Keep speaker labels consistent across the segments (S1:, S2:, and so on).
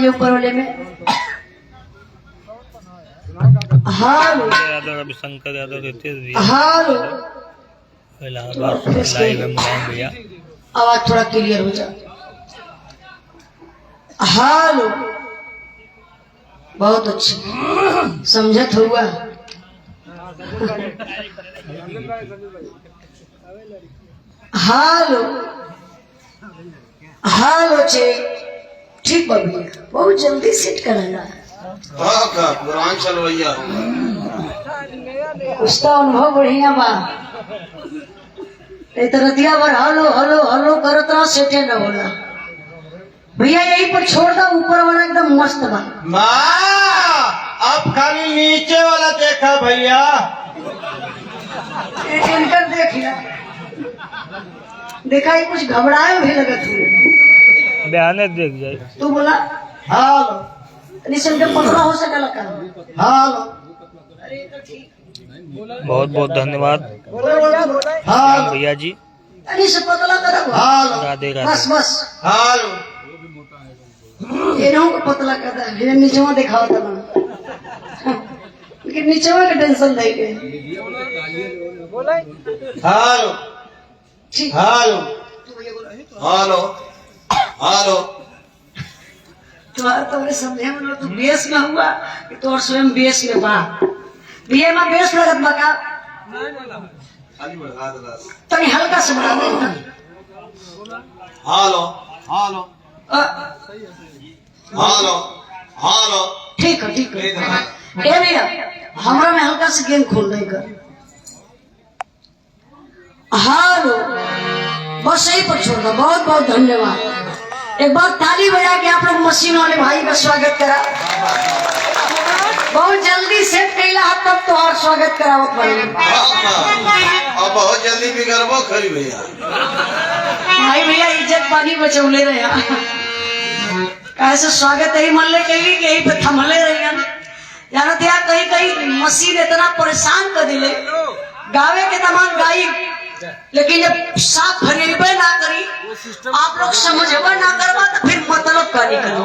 S1: आवाज ऊपर वाले में। हालो
S2: यादव रविशंकर यादव रितेश भैया
S1: हालो
S2: इलाहाबाद लाइव में मुलायम भैया
S1: आवाज थोड़ा क्लियर हो जाए। हालो बहुत अच्छा समझत हुआ। हालो हालो चेक ठीक बा भैया बहुत जल्दी सेट करना है।
S3: पुरान चलवैया
S1: उसका अनुभव बढ़िया बा। रतिया भर हलो हलो हलो करत रहा सेटे न होला भैया यही पर छोड़ दो ऊपर वाला एकदम मस्त बा।
S3: अब खाली नीचे वाला देखा भैया
S1: इनकर देख लिया देखा ही कुछ घबराए भी लगत हुए
S2: बयाने देख जाए
S1: तू बोला हालो निशंक पकड़ा हो सकेला का हालो
S2: बहुत बहुत धन्यवाद
S1: हालो
S2: भैया जी
S1: अरे से पतला कर हालो
S2: राधे
S1: बस
S2: राधे
S1: बस
S3: हालो
S1: ये को पतला करता है फिर नीचे दिखाओ तना लेकिन नीचे का टेंशन नहीं के
S3: हालो
S1: ठीक
S3: हालो हालो हालो
S1: तुम्हारा तो समझे में तू बेस में हुआ कि तो स्वयं बेस में बा बीए में बेस लगत बा का तनी हल्का से बढ़ा दे।
S3: हालो हालो हालो हालो
S1: ठीक है ए भैया हमरा में हल्का से गेम खोल दे कर हालो बस यही पर छोड़ दो। बहुत बहुत धन्यवाद। एक बार ताली बजा के आप लोग मशीन वाले भाई का स्वागत करा। बहुत जल्दी सेट कैला तब तो और स्वागत करावत पड़ेगा।
S3: अब बहुत जल्दी बिगड़बो खरी भैया
S1: भाई भैया इज्जत पानी बचौले रहे कैसे स्वागत यही मन ले कही कि यही पे थमले रहे जाना था कहीं कहीं मशीन इतना परेशान कर दिले गावे के तमाम गाई लेकिन जब साफ फरेबे ना करी आप लोग समझबे ना करवा तो फिर मतलब का निकलो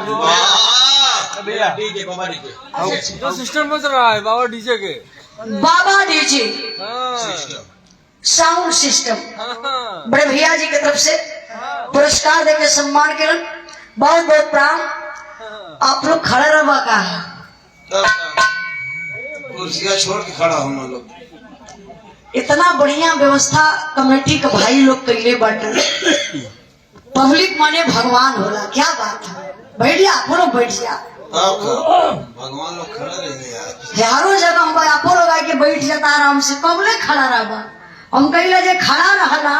S4: जो सिस्टम बज रहा है बाबा डीजे के
S1: बाबा डीजे साउंड सिस्टम बड़े भैया जी की तरफ से पुरस्कार देके सम्मान के बहुत बहुत प्राण। आप लोग खड़े रहा का
S3: कुर्सियां छोड़ के खड़ा हूँ मैं लोग
S1: इतना बढ़िया व्यवस्था कमेटी का भाई लोग कैले बाटे। पब्लिक माने भगवान होला क्या बात है। बैठिया आप लोग बैठिया
S3: भगवान लोग खड़े रहेंगे यार
S1: हजारों जगह हम आप लोग आके बैठ जाता आराम से कबले खड़ा रहा हम कहला जे खड़ा रहना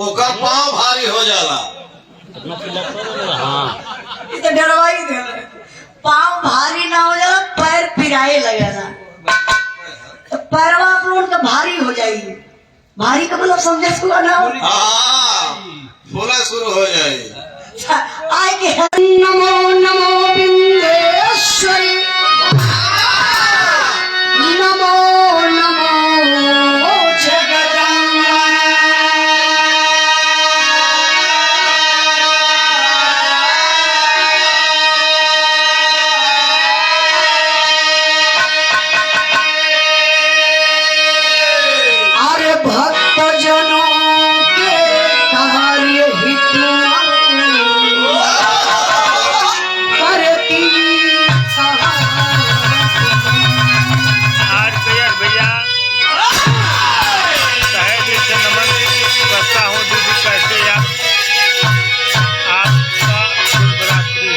S3: ओकर पाँव भारी हो जाला
S1: तो डरवाई दे पाँव भारी ना हो जाला पैर पिराए लगेला तो पैरवा आप लोगों का भारी हो जाएगी। भारी का मतलब समझे हुआ ना
S3: फूला शुरू हो जाए
S1: आए के नमो नमो बिंदेश्वरी नमो नमो जगदम्बा अरे भक्त जनों के कार्य हित करती
S2: आज भैया तहे दिल से नमन करता हूँ दीदी कैसे आपका शुभरात्रि।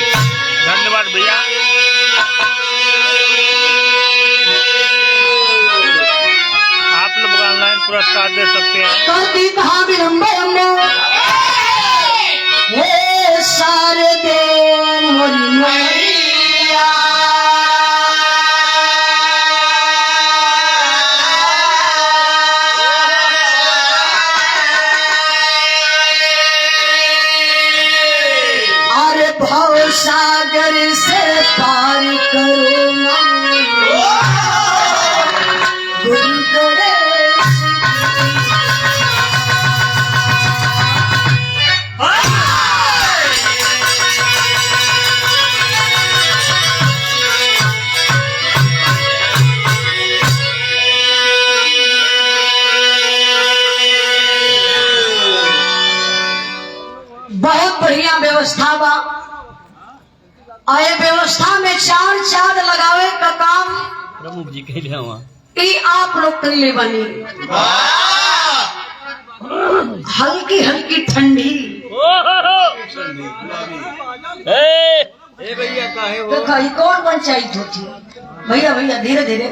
S2: धन्यवाद भैया। आप लोग ऑनलाइन पुरस्कार दे सकते हैं।
S1: करती कहा विलंब हे शारदे मोरी मैया अरे भव सागर से पार करो गुरु गणेश बा। आए व्यवस्था में चार चांद लगावे का काम
S2: प्रमुख जी के लिए वहाँ
S1: ई आप लोग कर ले बनी। हल्की हल्की ठंडी
S4: भैया काहे हो?
S1: तो कहीं कौन पंचायत होती है भैया भैया धीरे धीरे।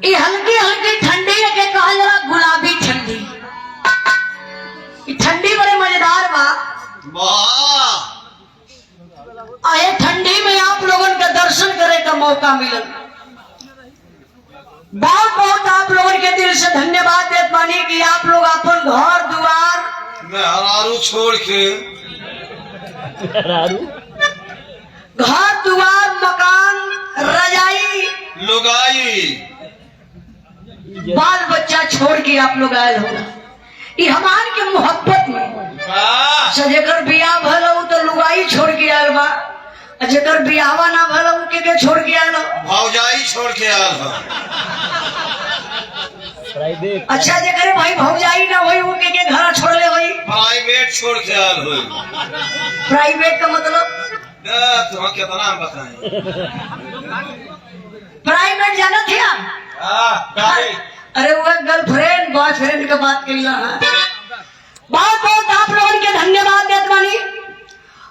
S1: ये हल्की हल्की ठंडी के कहा जरा गुलाबी ठंडी। ये ठंडी बड़े मजेदार बा। आए ठंडी में आप लोगों का दर्शन करे का मौका मिला। बहुत बहुत आप लोगों के दिल से धन्यवाद देत बानी कि आप लोग अपन घर द्वार
S3: मेहरारू छोड़ के
S1: घर द्वार मकान रजाई
S3: लुगाई
S1: बाल बच्चा छोड़ के आप लोग आए हो। ये हमार के मोहब्बत में जेकर बियाह भलो तो लुगाई छोड़ के आयल बा, जेकर बियाहवा ना भलो के छोड़ के आयल।
S3: भौजाई छोड़ के आयल हो।
S1: अच्छा जेकर भाई भौजाई ना होई उनके के घर छोड़ ले होई।
S3: प्राइवेट छोड़ के आयल हो।
S1: प्राइवेट का मतलब
S3: तुम्हें कितना बताएं।
S1: प्राइवेट जाना थे आप? अरे वो गर्लफ्रेंड बॉयफ्रेंड का बात कही ना। बहुत बहुत आप लोगों के धन्यवाद देत बानी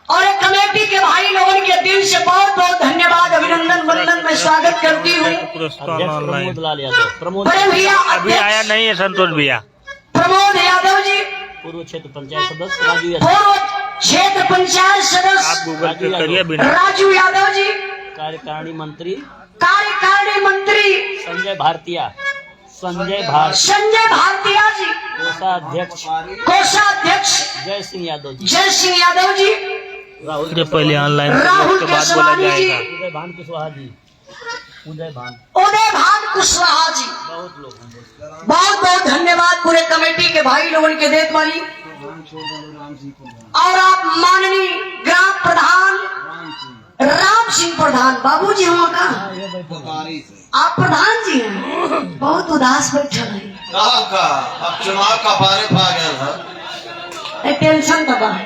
S1: और एक कमेटी के भाई लोगों के दिल से बहुत बहुत धन्यवाद अभिनंदन वंदन मैं स्वागत करती हूँ। बड़े भैया
S2: अभी आया नहीं है संतोष भैया।
S1: प्रमोद यादव जी
S5: पूर्व क्षेत्र पंचायत सदस्य राजू यादव,
S1: पूर्व क्षेत्र पंचायत
S2: आप
S1: सदस्य
S2: गूगल पे करिए बिना।
S1: राजू यादव जी,
S5: कार्यकारिणी मंत्री
S1: कार्यकारिणी मंत्री
S5: संजय भारतीय
S1: संजय भारतीय जी, कोषाध्यक्ष
S5: जय सिंह यादव जी,
S1: जय सिंह यादव जी,
S2: ये पहले ऑनलाइन
S1: राहुल
S2: के बाद बोला
S1: केसवानी जी,
S2: जाएगा।
S5: उदय भान कुशवाहा जी,
S1: उदय भान कुशवाहा जी।
S5: बहुत लोग हैं।
S1: बहुत बहुत धन्यवाद पूरे कमेटी के भाई लोगों के देत वाली। और आप माननीय ग्राम प्रधान राम सिंह प्रधान बाबूजी हम कहाँ? आप प्रधान जी हैं। बहुत उदास बैठे हैं।
S3: अब चुनाव का बारे पा गया
S1: टेंशन दबा है,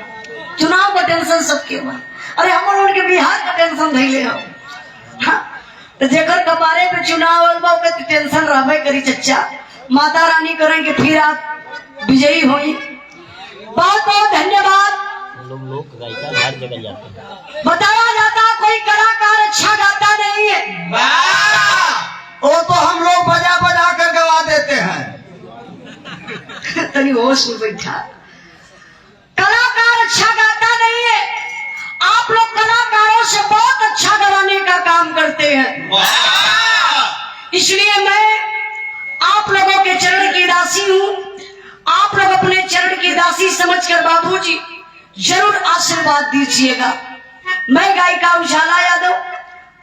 S1: चुनाव का टेंशन सबके बा। अरे हम लोग के बिहार का टेंशन धैले हो। तो जेकर कबारे पे चुनाव के टेंशन रहबे करी चच्चा। माता रानी करेंगे फिर आप विजयी होई। बहुत बहुत धन्यवाद।
S5: लोक गायिका हर जगह जाते हैं।
S1: बताया जाता कोई कलाकार अच्छा गाता नहीं है,
S3: वो तो हम लोग बजा बजा कर गवा देते हैं।
S1: तनी होश में बैठा। कलाकार अच्छा गाता नहीं है, आप लोग कलाकारों से बहुत अच्छा गवाने का काम करते हैं। इसलिए मैं आप लोगों के चरण की दासी हूँ। आप लोग अपने चरण की दासी समझकर बाबूजी जरूर आशीर्वाद दीजिएगा। मैं गायिका उजाला यादव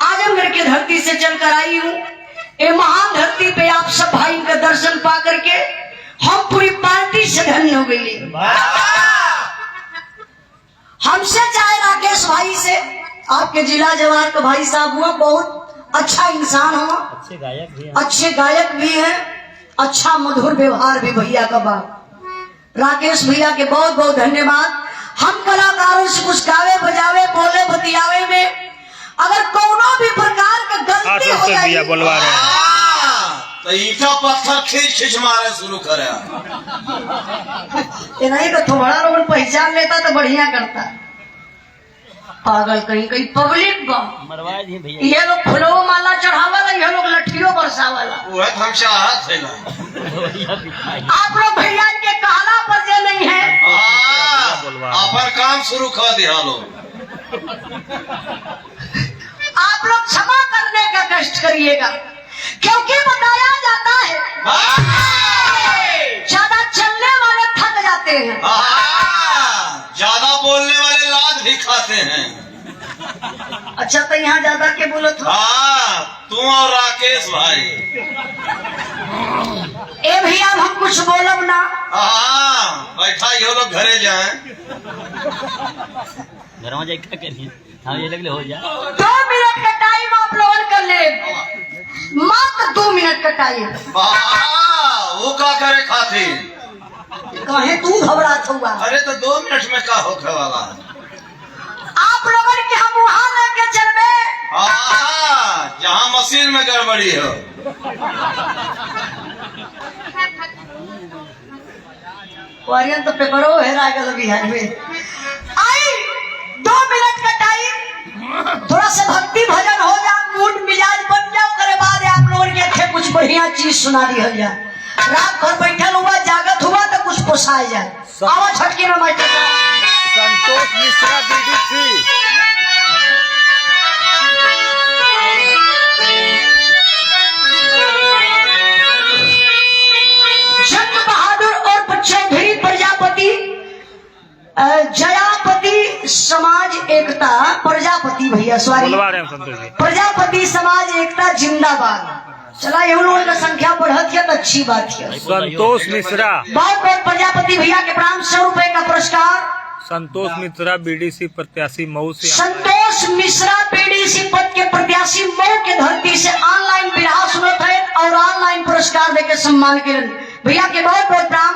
S1: आजमगढ़ की धरती से चलकर आई हूँ। ये महान धरती पे आप सब भाई का दर्शन पा करके हम पूरी पार्टी से धन्य हो गई। हमसे चाहे राकेश भाई से आपके जिला जवाहर का भाई साहब हुआ, बहुत अच्छा इंसान हो,
S5: अच्छे गायक भी हैं।
S1: अच्छे गायक भी हैं, अच्छा मधुर व्यवहार भी भैया का बा। राकेश भैया के बहुत बहुत धन्यवाद। हम कलाकारों से कुछ गावे बजावे बोले बतियावे में अगर कोनो भी प्रकार का गलती हो
S2: भैया
S1: जाए
S2: बोलवा रहे हैं
S3: तो ईटा पत्थर खींच खींच मारे शुरू करे।
S1: नहीं तो थोड़ा लोग पहचान लेता तो बढ़िया करता। पागल कहीं कहीं पब्लिक बा।
S5: मरवाए जी भैया।
S1: ये लोग फुलो माला चढ़ावाला, ये लोग लठियों बरसावाला।
S3: वो है हम चाहत है ना।
S1: आप लोग भैया के कहला पर जे नहीं है।
S3: अपन काम शुरू कर दिया लोग।
S1: आप लोग क्षमा करने का कष्ट करिएगा, क्योंकि बताया जाता है ज्यादा चलने वाले थक जाते हैं।
S3: ज्यादा बोलने वाले लाद भी खाते हैं।
S1: अच्छा तो यहाँ ज्यादा के बोलो तो
S3: तू और राकेश भाई।
S1: ए भैया हम कुछ बोलब ना।
S3: बैठा ये लोग घरे जाए।
S5: घर में जाए क्या करिए, हाँ ये लगले हो जाए।
S1: 2 मिनट का टाइम आप लोगों कर ले, मात्र 2 मिनट का टाइम।
S3: वो का करे खातिर
S1: कहे तू घबरात हुआ।
S3: अरे तो 2 मिनट में का होने वाला।
S1: आप लोगों के हम वहां लेके चलबे
S3: जहाँ मशीन में गड़बड़ी हो।
S1: वारियन तो पेपरो हेरा गल बिहार में। आई 2 मिनट का टाइम, थोड़ा सा भक्ति भजन हो जा, मूड मिजाज बन जाओ, करे बाद आप लोगों के थे कुछ बढ़िया चीज सुना दी हो जा। रात भर बैठल हुआ जागत हुआ तो कुछ पोसाए जाए। आवा छटकी में मास्टर
S2: संतोष मिश्रा बीडीसी।
S1: जंग बहादुर और चौधरी प्रजापति जयापति समाज एकता प्रजापति भैया सॉरी
S2: बुलवा रहे हैं संतोष जी।
S1: प्रजापति समाज एकता जिंदाबाद। चला ये लोगों का संख्या बढ़त है तो अच्छी बात है।
S2: संतोष मिश्रा।
S1: बहुत बहुत प्रजापति भैया के प्राण 100 रुपए का पुरस्कार।
S2: संतोष मिश्रा बीडीसी प्रत्याशी मऊ से।
S1: संतोष मिश्रा बीडीसी पद के प्रत्याशी मऊ के धरती से ऑनलाइन बिरहा सुनत है और ऑनलाइन पुरस्कार देकर सम्मान के भैया के बहुत बहुत प्राण।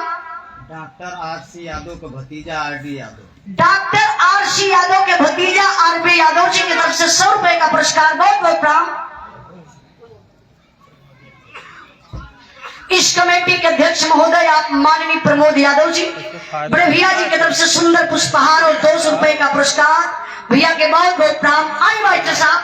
S3: Doctor RC. यादव का भतीजा RD. Yadav.
S1: Doctor RC. Yadav के भतीजा आर.बी. यादव जी की तरफ से 100 रुपए का पुरस्कार। बहुत बहुत प्राण। इस कमेटी के अध्यक्ष महोदय आप माननीय प्रमोद यादव जी, बड़े भैया जी की तरफ से सुंदर पुष्पहार और 200 रुपए का पुरस्कार। भैया के बहुत बहुत प्राण। आई मास्टर साहब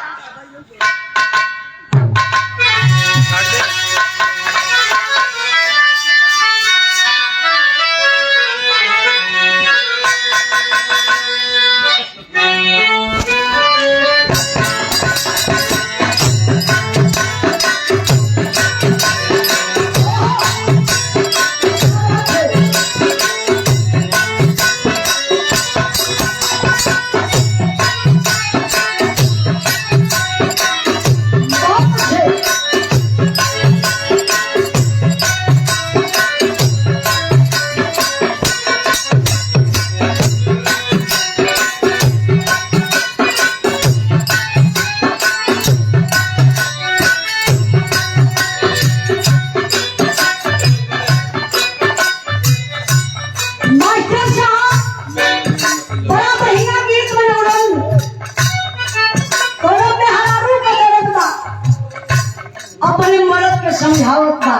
S1: समझावत बा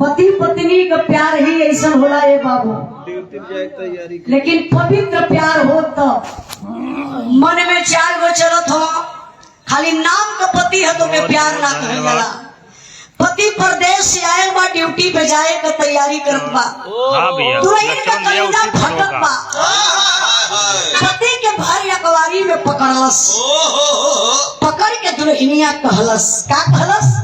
S1: पति पत्नी का प्यार ही ऐसा होला है बाबू। लेकिन पवित्र प्यार हो तो मन में 4 गो चलत हो, खाली नाम का पति है तो के प्यार ना कहल जाला। पति परदेश से आयल बा, ड्यूटी पे जाए का तैयारी करत बा, दुल्हन का कलेजा फटत बा, पति के भारी अकवारी में पकड़लस, पकड़ के दुल्हनिया कहलस का कहलस,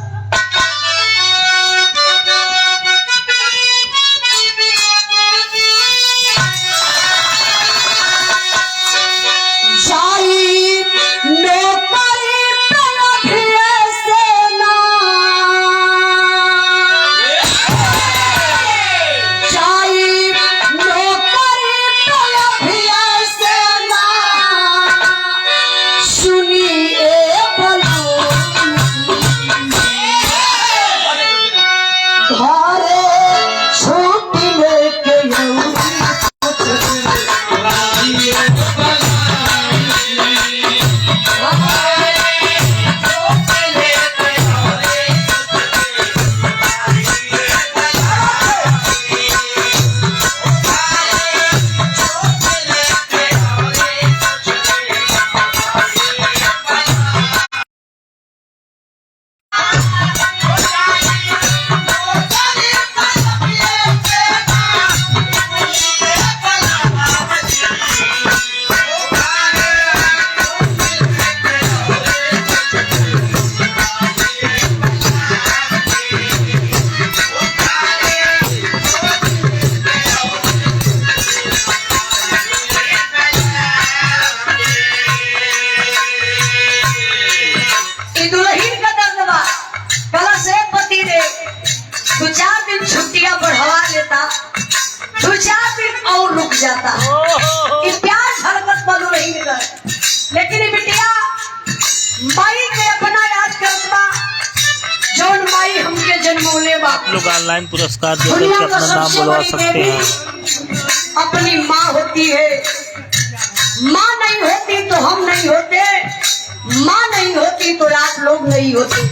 S1: जाता कि प्यार झलकत बनो रही कर, लेकिन बिटिया माई के अपना याद करता जोन माई हमके जन्मोले बा।
S2: आप लोग ऑनलाइन पुरस्कार देकर अपना नाम बुलवा सकते हैं।
S1: अपनी माँ होती है माँ नहीं होती तो हम नहीं होते, माँ नहीं होती तो आप लोग नहीं होते।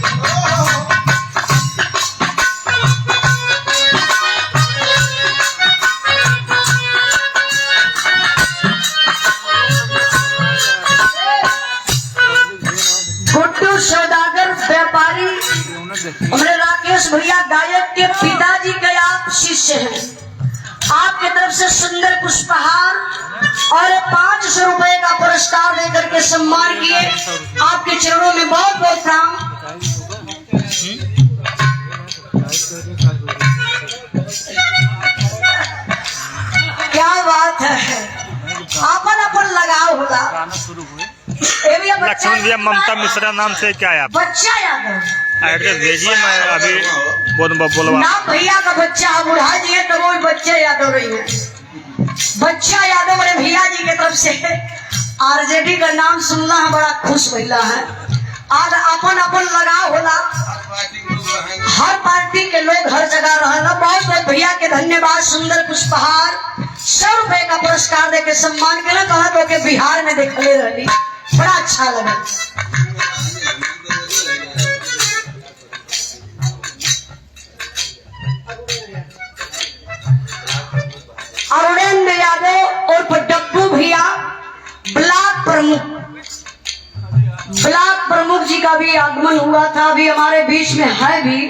S1: गुड्डू सौदागर व्यापारी, हमारे राकेश भैया गायक के पिताजी के आप शिष्य हैं। आपके तरफ से सुंदर पुष्पहार और 500 रुपए का पुरस्कार देकर के सम्मान किए। आपके चरणों में बहुत बहुत प्रणाम। क्या बात है, अपन अपन लगाव होगा। ये भी अब
S2: लक्ष्मण भैया ममता मिश्रा नाम से क्या है आप?
S1: बच्चा यादव
S2: एड्रेस भेजिए, मैं अभी बोलवा।
S1: ना भैया का बच्चा हम उड़ा दिए तो वो बच्चे यादव रही है। बच्चा यादव मेरे भैया जी की तरफ से आरजेडी का नाम सुनना है, बड़ा खुश भैया है। आज अपन अपन लगाव होला, हर पार्टी के लोग हर जगह रहना। बहुत बहुत भैया के धन्यवाद। सुंदर पुष्पहार 100 रुपए का पुरस्कार दे के सम्मान के लिए कहा तो के बिहार में देखले रही, बड़ा अच्छा लगा। अरुणेंद्र यादव और डब्बू भैया ब्लॉक प्रमुख जी का भी आगमन हुआ था, अभी हमारे बीच में है भी।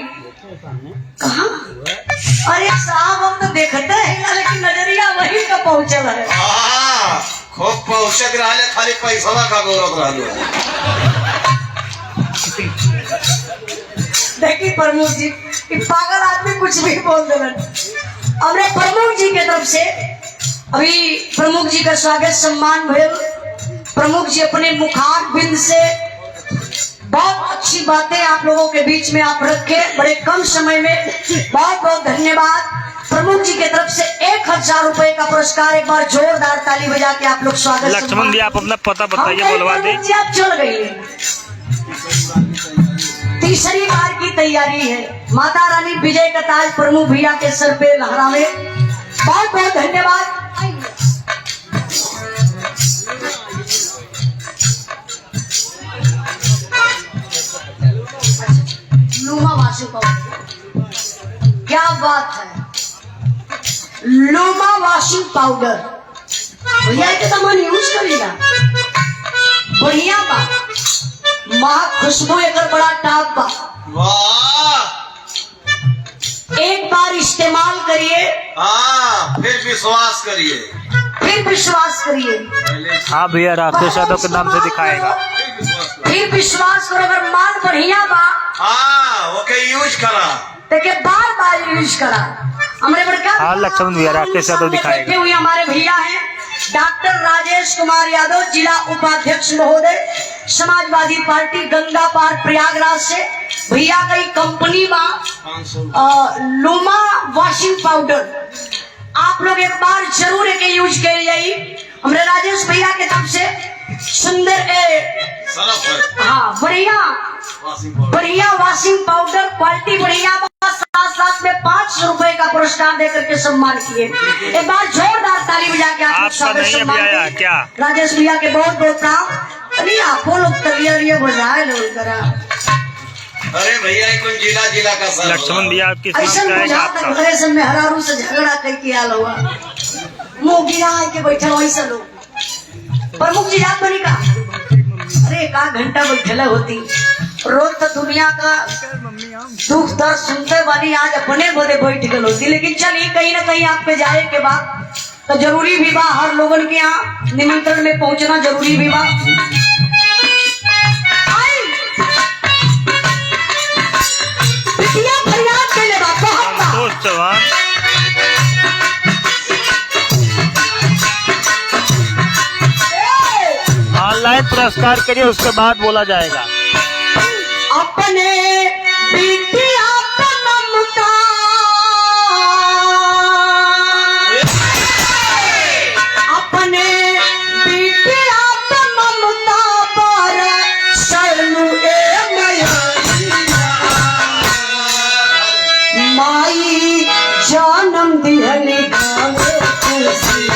S1: कहा? अरे साहब हम तो देखते हैं लेकिन नजरिया वही का पहुंचल है।
S3: खूब पहुंचत रहा, खाली पैसा का गौरव रहा।
S1: देखिए प्रमुख जी, पागल आदमी कुछ भी बोल दे। हमने प्रमुख जी की तरफ से अभी प्रमुख जी का स्वागत सम्मान भेल। प्रमुख जी अपने मुखार बिंद से बहुत अच्छी बातें आप लोगों के बीच में आप रखे, बड़े कम समय में। बहुत बहुत धन्यवाद। प्रमुख जी की तरफ से 1000 रुपए का पुरस्कार। एक बार जोरदार ताली बजा के आप लोग स्वागत।
S2: लक्ष्मण जी आप अपना पता बताइए, बोलवा दे।
S1: आप चल गई है, तीसरी बार की तैयारी है। माता रानी विजय का ताज प्रमुख भैया के सर पे लहरावे। बहुत बहुत धन्यवाद। लूमा वाशिंग पाउडर, क्या बात है। लूमा वाशिंग पाउडर भैया के तमान यूज करेगा, बढ़िया बा, महा खुशबू एक बड़ा टाप बा।
S3: वाह,
S1: एक बार इस्तेमाल करिए,
S3: हाँ फिर विश्वास करिए,
S1: फिर विश्वास करिए।
S2: हाँ भैया राकेश यादव के नाम से दिखाएगा।
S1: फिर विश्वास करो, अगर माल बढ़िया बा
S3: हाँ ओके यूज करा,
S1: देखिए बार बार यूज करा। हमारे बड़का
S2: हाँ लक्ष्मण भैया राकेश यादव दिखाएगा।
S1: बैठे हुए हमारे भैया हैं डॉक्टर राजेश कुमार यादव, जिला उपाध्यक्ष महोदय, समाजवादी पार्टी गंगा पार प्रयागराज से। भैया का कंपनी बा लूमा वॉशिंग पाउडर। आप लोग एक बार जरूर एक यूज करिए। हमारे राजेश भैया के तरफ से सुंदर हाँ बढ़िया वॉशिंग पाउडर, क्वालिटी बढ़िया, साथ में 500 रुपए का पुरस्कार देकर के सम्मान किए। एक बार जोरदार ताली बजा के आप
S2: क्या
S1: राजेश भैया के बहुत बहुत प्रणाम। अरे आपो लोग तलिया बजाए लोग करा।
S3: अरे भैया कौन जिला का सर
S2: लक्ष्मण भैया आपकी
S1: घरे से मेहरारू से झगड़ा करके आल हुआ, मुंह गिरा के बैठे वैसे लोग। प्रमुख जी याद बनी का, अरे एक घंटा बैठे होती। रोज तो दुनिया का दुख दर्द सुनते वाली आज अपने बोले बैठ गल होती। लेकिन चलिए कहीं ना कहीं आप पे जाए के बाद तो जरूरी भी बा, हर लोगन के यहाँ निमंत्रण में पहुंचना जरूरी भी बा।
S2: ऑनलाइन पुरस्कार करिए, उसके बाद बोला जाएगा।
S1: अपने बिटिया का ममता, अपने बिटिया का ममता पर सरनु माई जानम दिहनी गावे खुशी।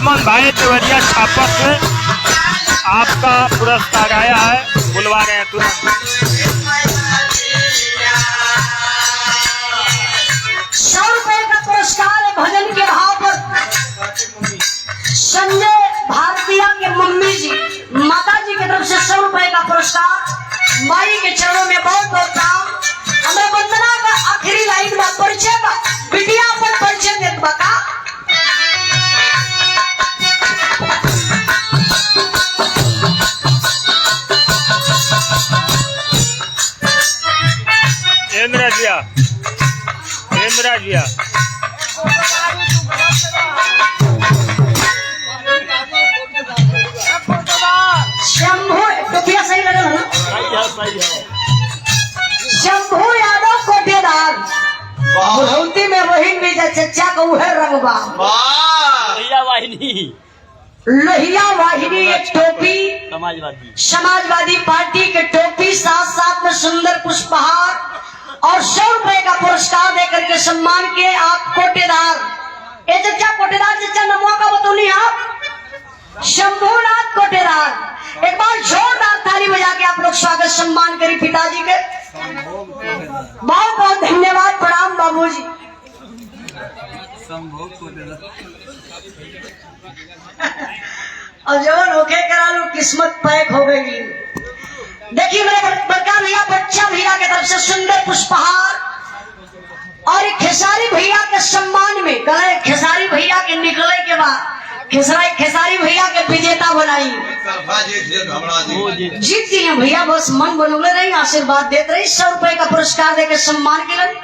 S2: लक्ष्मण भाई देवरिया छापा से आपका पुरस्कार आया है, बुलवा रहे हैं तुरंत।
S1: 100 रुपए का पुरस्कार है भजन के भाव पर। संजय भारतीय के मम्मी जी माता जी की तरफ से 100 रुपए का पुरस्कार। माई के चरणों में बहुत बहुत प्रणाम। हमें वंदना का आखिरी लाइन में परिचय का बिटिया पर परिचय देत बता।
S2: इंदिरा जिया
S1: शंभू टोपिया सही लगा ना?
S5: सही है।
S1: शंभू यादव कोटेदार बुढ़ौती में रोहिन भी चचा को है रंगबा
S5: भैया वाहिनी
S1: लोहिया वाहिनी एक टोपी समाजवादी पार्टी के टोपी, साथ साथ में सुंदर पुष्पहार और 100 रुपए का पुरस्कार देकर के सम्मान किए आप कोटेदार। ए चचा कोटेदार चचा नमो का बतौनी आप शंभूनाथ कोटेदार। एक बार जोरदार ताली बजा के आप लोग स्वागत सम्मान करी पिताजी के। बहुत बहुत धन्यवाद, प्रणाम बाबूजी। और जवन होके करा लो किस्मत पैक हो गई। देखिए मेरे बड़का भैया बच्चा भैया की तरफ से सुंदर पुष्पहार और एक खेसारी भैया के सम्मान में गले खेसारी भैया के निकले के बाद खेसारी भैया के विजेता बनाई जीत गई भैया। बस मन बनोले रही, आशीर्वाद देते रही। 100 रुपए का पुरस्कार देकर सम्मान के लिए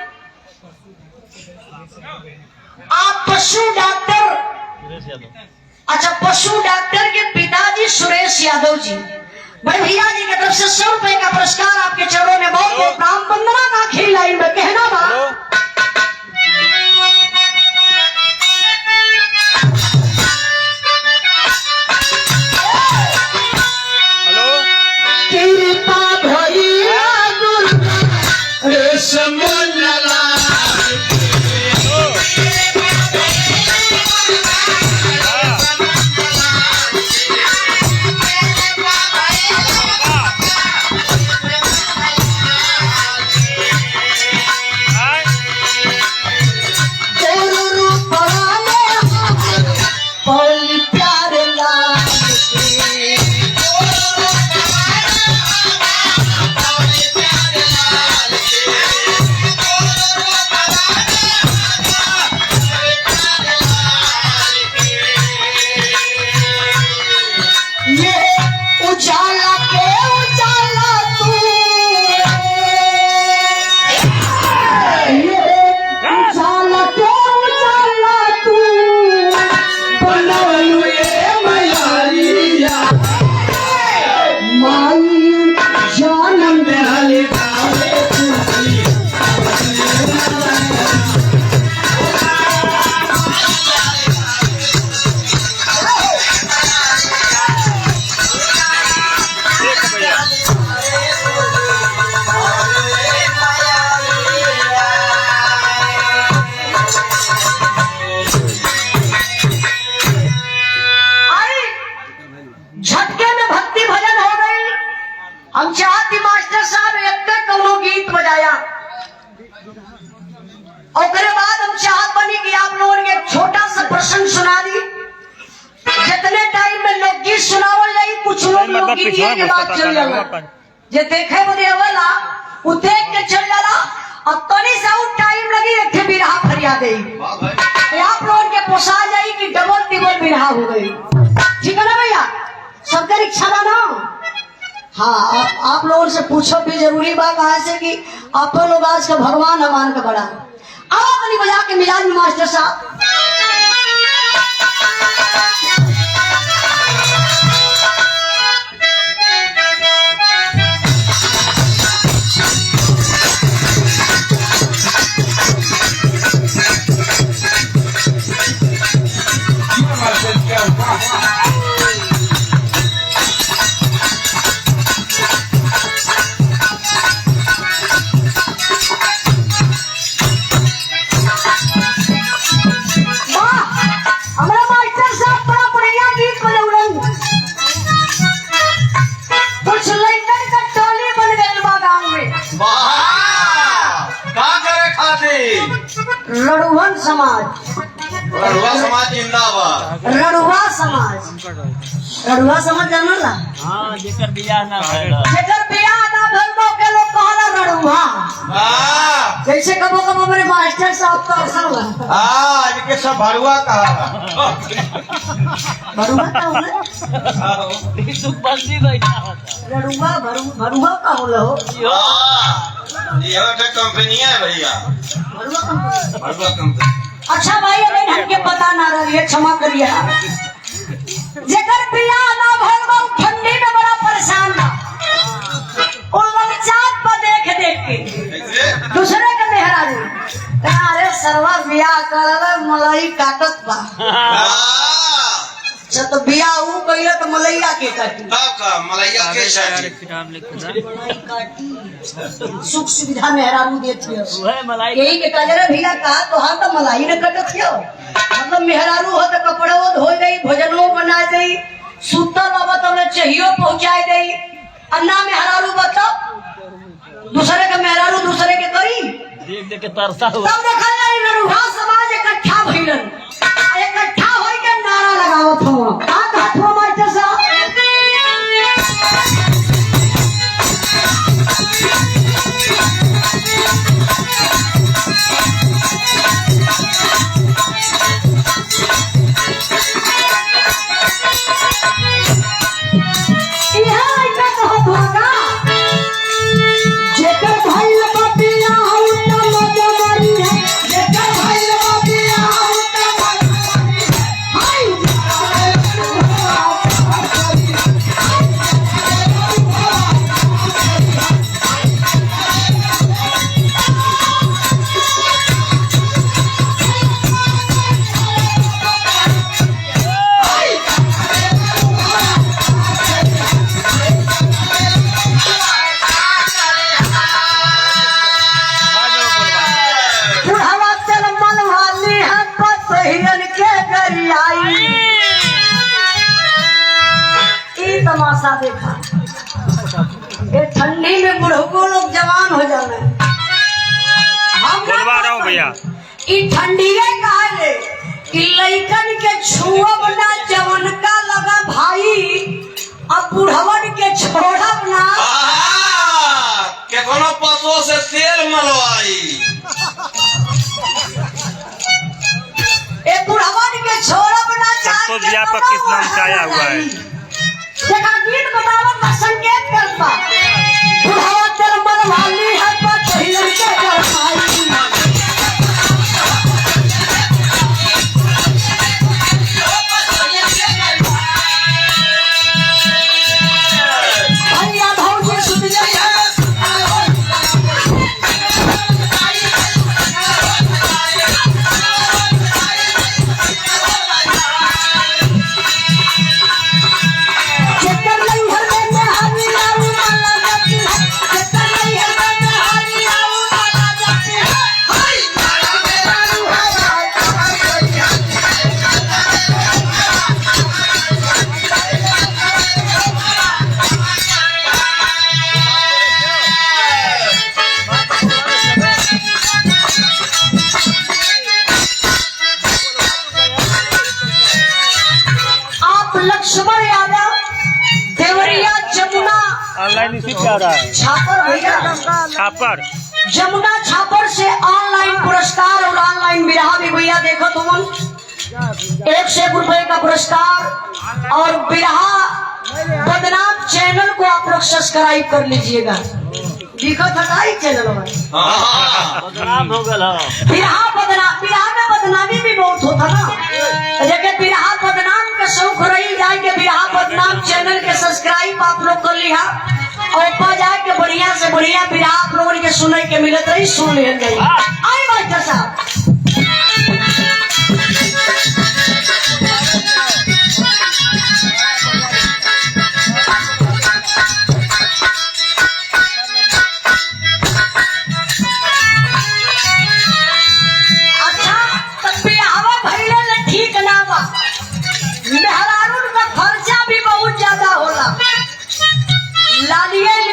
S1: आप पशु डॉक्टर, अच्छा पशु डॉक्टर के पिताजी सुरेश यादव जी बड़े भैया जी की तरफ से 100 रुपए का पुरस्कार आपके चरणों में बहुत बहुत प्रणाम। वंदना का आखिरी लाइन में कहना बा हम चाहती मास्टर साहब एक कौनो गीत बजाया और बाद हम चाहत बनी कि आप लोगों ने एक छोटा सा प्रसंग सुना दी। जितने टाइम में लोकगीत सुनावल जाई कुछ लोग लोकगीत के बाद चल जाला, जे देखे बदे वाला उ देख के चल जाला और तनी सा टाइम लगी एक बिरहा फरियाद दे आप लोगों के पोसा जाई कि डबल टिबल बिरहा हो गई। ठीक है ना भैया, सबका इच्छा बा ना? हाँ आप लोगों से पूछो भी जरूरी बात है से कि आप लोग आज का भगवान हमान का बड़ा अपनी बजा के मिजाज मास्टर साहब। समाज।
S3: रड़ुआ समाज जिंदाबाद।
S1: रड़ुआ समाज, रड़ुआ समाज जानल ना?
S5: हाँ जेकर बियाह ना भइल
S1: जेकर बियाह ना भइल बा के लोग कहला रड़ुआ।
S3: हाँ
S1: जैसे कबो कबो मेरे मास्टर साहब का अवसर हुआ,
S3: हाँ इनके सब भड़ुआ कहा।
S1: भरुआ का होला,
S5: सुखबंदी बैठा होता
S1: रड़ुआ भरुआ का होला हो।
S3: ये कंपनी है भैया,
S1: भरुआ कंपनी।
S3: भड़ुआ कंपनी।
S1: अच्छा भाई अगर हमके पता ना रही, क्षमा करिए। जेकर बियाह ना भइल बा उ ठंडी में बड़ा परेशान बा। ओ ललचात पर देख के दूसरे के मेहरारू अरे सरवा बियाह करल मलाई काटत बा। अच्छा तो बियाह ऊ कइले तो मलैया के काटी,
S3: मलैया के साथी।
S1: मलाई काटी सुख सुविधा मेहरारू देती है।
S5: वह मलाई
S1: यही के कजरे भैया कहा तो हम तो मलाई न कटत हो, मतलब मेहरारू हो तो कपड़ो धो दई, भोजनो बना दई, सुतल अब तो चाहिए पहुंचाए दई। अन्ना मेहरारू बताओ दूसरे के मेहरारू दूसरे के करी।
S5: देख देख के तरसा हुआ
S1: तब देखल जाई नरुहा समाज इकट्ठा भइलन, इकट्ठा होई के नारा लगावत हो। का कहत हो मास्टर साहब? तमाशा देखा, ये ठंडी में बुढ़को लोग जवान हो जाने।
S2: बोलवा रहा हूँ भैया,
S1: ई ठंडी काहे कि लइकन के छुअब ना जवन का लगा भाई, अब बुढ़वन के छोड़ब ना
S3: के कोनो पशु से तेल मलवाई।
S1: ए बुढ़वन के छोड़ब ना
S2: तो जिया पर किस नाम से आया हुआ है?
S1: देखा गीत बतावत का संकेत करता बुढ़ावा तेरे मन वाली है पर पहिलन के गरमाई। भैया भौजी सुन जाइए लक्ष्मण यादव देवरिया जमुना
S2: ऑनलाइन इसी पे आ रहा है।
S1: छापर भैया
S2: छापर
S1: जमुना छापर से ऑनलाइन पुरस्कार और ऑनलाइन बिरहा भी भैया देखो तुम 1 से 1 रुपए का पुरस्कार और बिरहा बदनाम चैनल को आप लोग सब्सक्राइब कर लीजिएगा। दिखो थकाई चैनल में
S5: बदनाम हो गया
S1: बिरहा में बदनामी भी बहुत होता ना। लेकिन बिरहा बदनाम का शौक रही जाए के बिरहा बदनाम चैनल के सब्सक्राइब आप लोग कर लिया और पा जाए के बढ़िया से बढ़िया बिरहा आप लोगों के सुने के मिलत रही, सुन ले गई। आई मास्टर साहब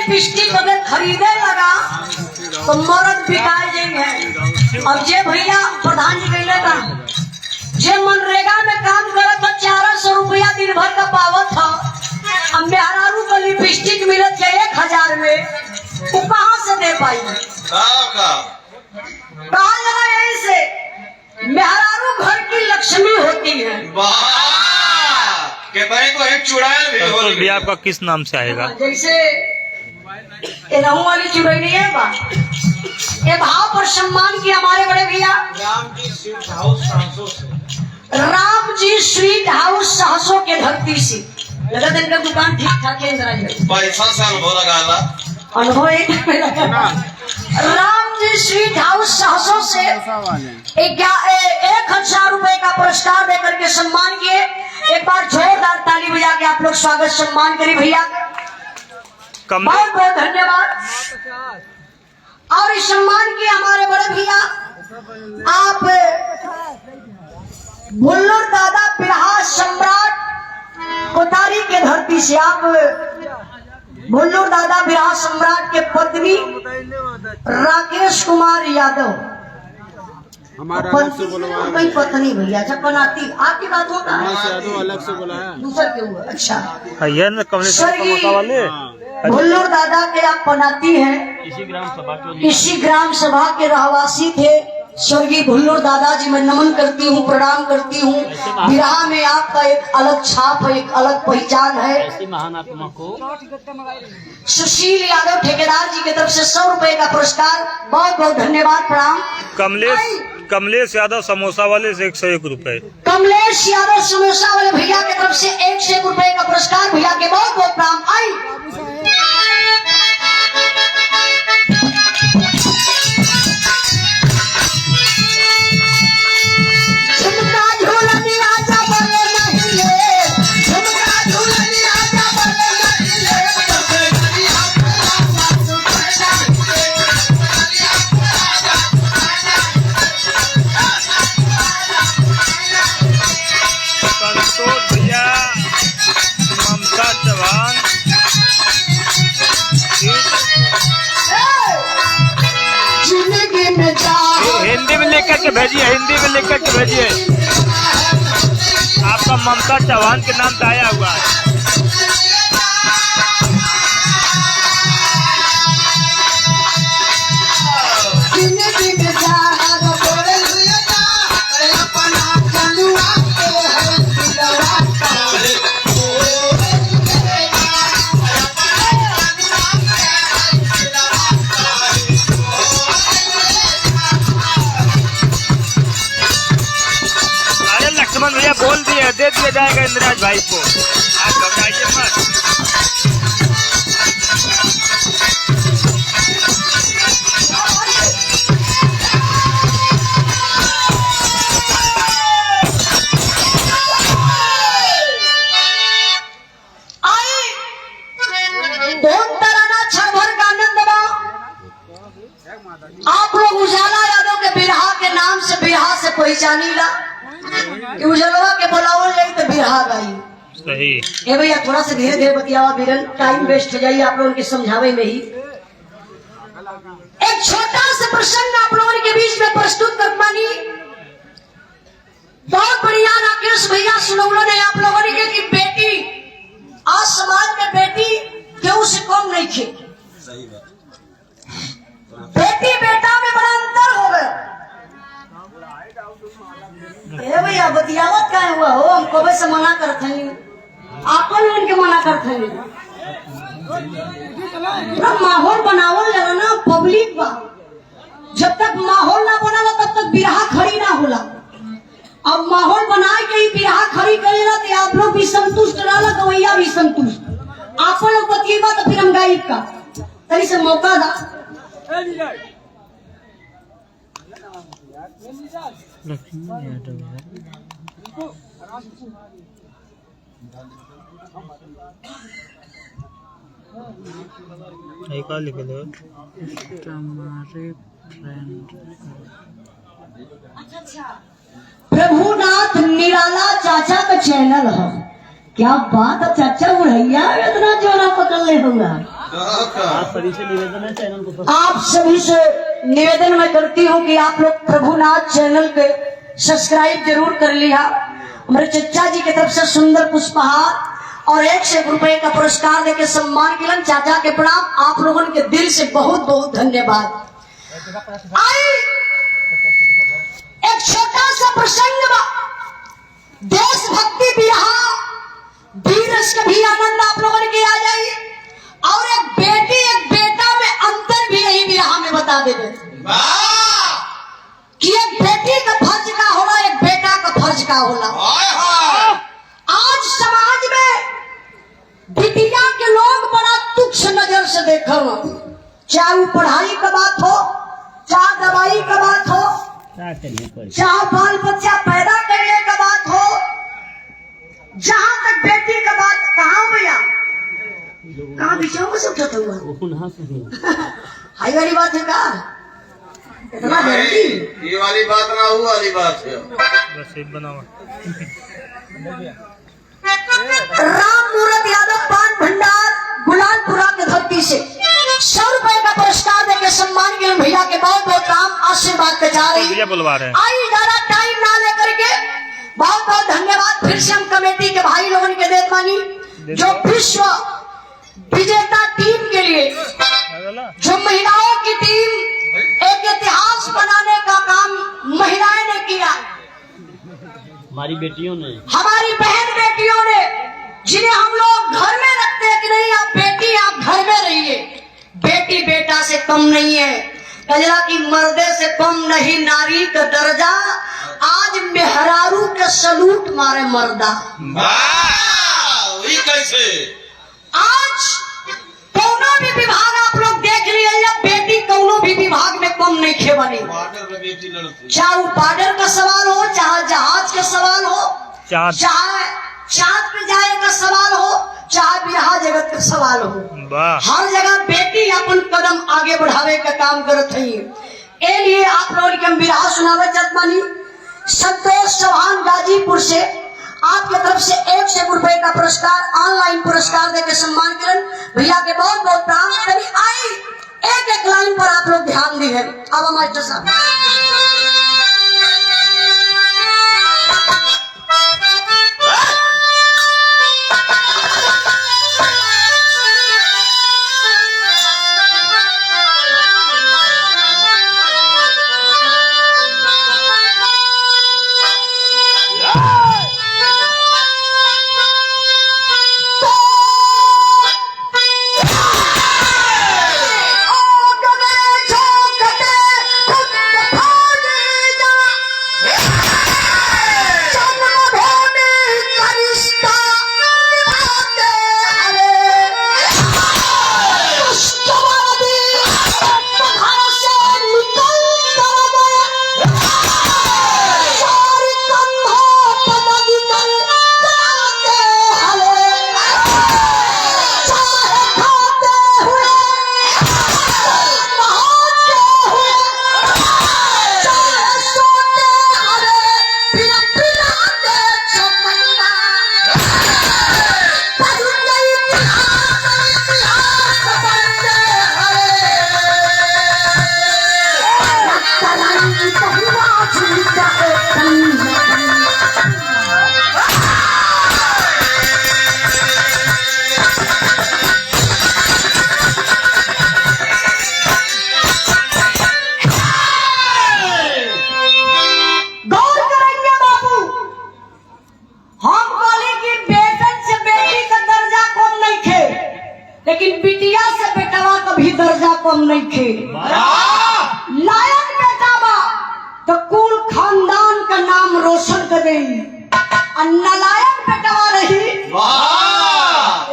S1: लिपस्टिक अगर खरीदे लगा तो मर्द बिकाए जाएंगे। अब जे भैया प्रधान जी कहले था जे मनरेगा में काम करत था 400 रुपया दिन भर का पावत था, अब मेहरारू को लिपस्टिक मिलत है 1000 में, वो कहाँ से दे पाई? कहा लगा यहीं से मेहरारू घर की लक्ष्मी होती है।
S3: को एक चुड़ैल भी हो
S2: तो भैया आपका किस नाम से आएगा?
S1: जैसे ये रहू वाली चुड़ैल नहीं है बा, ये भाव पर सम्मान किया हमारे बड़े भैया राम जी स्वीट हाउस सहसों के धरती से। लगा था इनका दुकान ठीक ठाक है, इंदिरा जी
S3: पैसा साल हो लगा
S1: अनुभव एक में लगा। राम जी स्वीट हाउस सहसों से 1000 रुपए का पुरस्कार देकर के सम्मान किए। एक बार जोरदार ताली बजा के आप लोग स्वागत सम्मान करिए भैया, बहुत बहुत धन्यवाद। और इस सम्मान किए हमारे बड़े भैया आप भुल्लर दादा बिरहा सम्राट कोतारी के धरती से, आप भुल्लर दादा बिरहा सम्राट के पत्नी राकेश कुमार यादव,
S4: हमारा
S1: कोई पत्नी भैया अच्छा बनाती आपकी बात होता है
S4: अलग से बोला है
S1: दूसर के हुआ। अच्छा
S2: ये ना कमलेश्वर वाले
S1: भुल्लर दादा के आप बनाती हैं, इसी ग्राम सभा के रहवासी थे स्वर्गीय भुल्लर दादाजी। मैं नमन करती हूँ, प्रणाम करती हूँ। बिरहा में आपका एक अलग छाप है, एक अलग पहचान है।
S5: महान आत्मा को
S1: सुशील यादव ठेकेदार जी की तरफ से 100 रुपए का पुरस्कार, बहुत बहुत धन्यवाद प्रणाम।
S2: कमलेश यादव समोसा वाले से 101 रुपए।
S1: कमलेश यादव समोसा वाले भैया की तरफ से 101 रुपए का पुरस्कार, भैया के बहुत बहुत प्रणाम। आई
S2: हिंदी में लिख करके भेजिए, हिंदी में लिख करके भेजिए। आपका ममता चौहान के नाम से आया हुआ है। भैया बोल दिए, दे दिया जाएगा इंद्राज भाई को, आप घबराइए मत।
S1: आप लोग उजाला यादव के बिरहा के नाम से बिरहा से पहचानी ला, उजलवा के बुलाओ ले तो बिरहा गाई।
S2: सही
S1: ए भैया थोड़ा सा धीरे धीरे बतियावा बिरन, टाइम वेस्ट हो जाइए आप लोगों के समझावे में ही। एक छोटा सा प्रसंग आप लोगों के बीच में प्रस्तुत कर पानी। बहुत बढ़िया राकेश भैया सुनौलो ने आप लोगों ने कि बेटी आज समाज में बेटी केहू से कम नहीं थे। बेटी बेटा में बड़ा अंतर हो गया। भैया बतियावत का हुआ हो, हम कब से मना करते हैं, आपन उनके मना करते हैं। पूरा माहौल बनावल जरा ना पब्लिक बा, जब तक माहौल ना बना तब तक बिरहा खड़ी ना होला। अब माहौल बनाए के ही बिरहा खड़ी करेला तो आप लोग भी संतुष्ट रहला, गवैया भी संतुष्ट। आप लोग बतिएगा तो फिर हम गायब का तरी से मौका दा। प्रभुनाथ निराला चाचा का चैनल है। क्या बात है चाचा, बुढ़ैया इतना जोरा पकड़ ले होगा।
S5: आप सभी से निवेदन है चैनल को
S1: आप सभी से निवेदन मैं करती हूँ कि आप लोग प्रभुनाथ चैनल के सब्सक्राइब जरूर कर लिया। हमारे चचा जी की तरफ से सुंदर पुष्पहार और 100 रुपए का पुरस्कार देके सम्मान किया। चाचा के प्रणाम, आप लोगों के दिल से बहुत बहुत धन्यवाद। आई एक छोटा सा प्रसंग बा, देशभक्ति बिरहा, वीर रस का भी आनंद आप लोगों ने किया जाए। और एक बेटी एक बेटा में अंतर भी यही बिरहा में बता देंगे कि एक बेटी का फर्ज का होला, एक बेटा का फर्ज का होला। आज समाज में बिटिया के लोग बड़ा तुच्छ नजर से देखा, चाहे वो पढ़ाई का बात हो, चाहे दवाई का बात हो, चाहे बाल बच्चा पैदा करने का बात हो, जहां तक बेटी का बात। कहाँ भैया, कहाँ बिछाओ में सब उठाता हुआ हाई वाली बात है का इतना जल्दी?
S3: ये वाली बात ना वो वाली बात है।
S2: बस एक बनावा।
S1: राम मूरत यादव पान भंडार गुलालपुरा की धरती से 100 रुपए का पुरस्कार देके सम्मान के लिए भैया के बहुत बहुत नाम आशीर्वाद के जा रही है।
S2: बुलवा रहे हैं।
S1: आई ज्यादा टाइम ना लेकर के बहुत बहुत धन्यवाद फिर से हम कमेटी के भाई लोगों के देत मानी, जो विश्व विजेता टीम के लिए, जो महिलाओं की टीम, एक इतिहास बनाने का काम महिलाएं ने किया।
S5: हमारी बेटियों ने,
S1: हमारी बहन बेटियों ने, जिन्हें हम लोग घर में रखते हैं कि नहीं आप बेटी आप घर में रहिए, बेटी बेटा से कम नहीं है। कजरा की मर्दे से कम नहीं नारी का दर्जा, आज मेहरारू के सलूट मारे मर्दा।
S3: कैसे
S1: आज कौनो भी विभाग आप लोग देख लिए, बेटी कौनो भी विभाग में कम नहीं खे बनी। चाहे वो बॉर्डर का सवाल हो, चाहे जहाज का सवाल हो, चाहे चांद पे जाए का सवाल हो, चाहे बिरहा जगत का सवाल हो, हर जगह बेटी अपन कदम आगे बढ़ावे का काम करत है। ए लिए आप लोगों के हम बिरहा सुनावे जतमानी। संतोष चौहान गाजीपुर से आपके तरफ से 100 रुपए का पुरस्कार ऑनलाइन पुरस्कार देकर सम्मान करें भैया के बहुत बहुत प्राण। कभी आई एक एक लाइन पर आप लोग ध्यान दी है। अब मास्टर साहब लेकिन बिटिया से बेटवा कभी दर्जा कम नहीं थे। लायक बेटा बा तो कुल खानदान का नाम रोशन कर गई, और नालायक बेटवा रही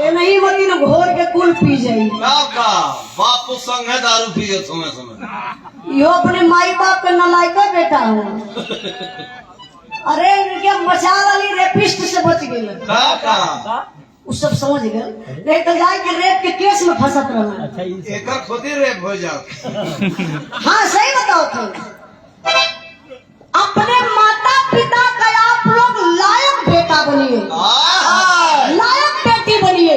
S1: ये नहीं मती न घोर के कुल पी जाई।
S3: बाप तो संग है दारू पिए समय समय।
S1: यो अपने माई बाप का नालायक बेटा हो। अरे इनके मचाल वाली रेपिस्ट से बच गए, उस सब समझ गए। लेकिन जाए के रेप के केस में फंसत रहना।
S5: अच्छा
S3: एक खुद ही रेप हो जाओ।
S1: हाँ सही बताओ थे। अपने माता पिता का आप लोग लायक बेटा बनिए, लायक बेटी बनिए,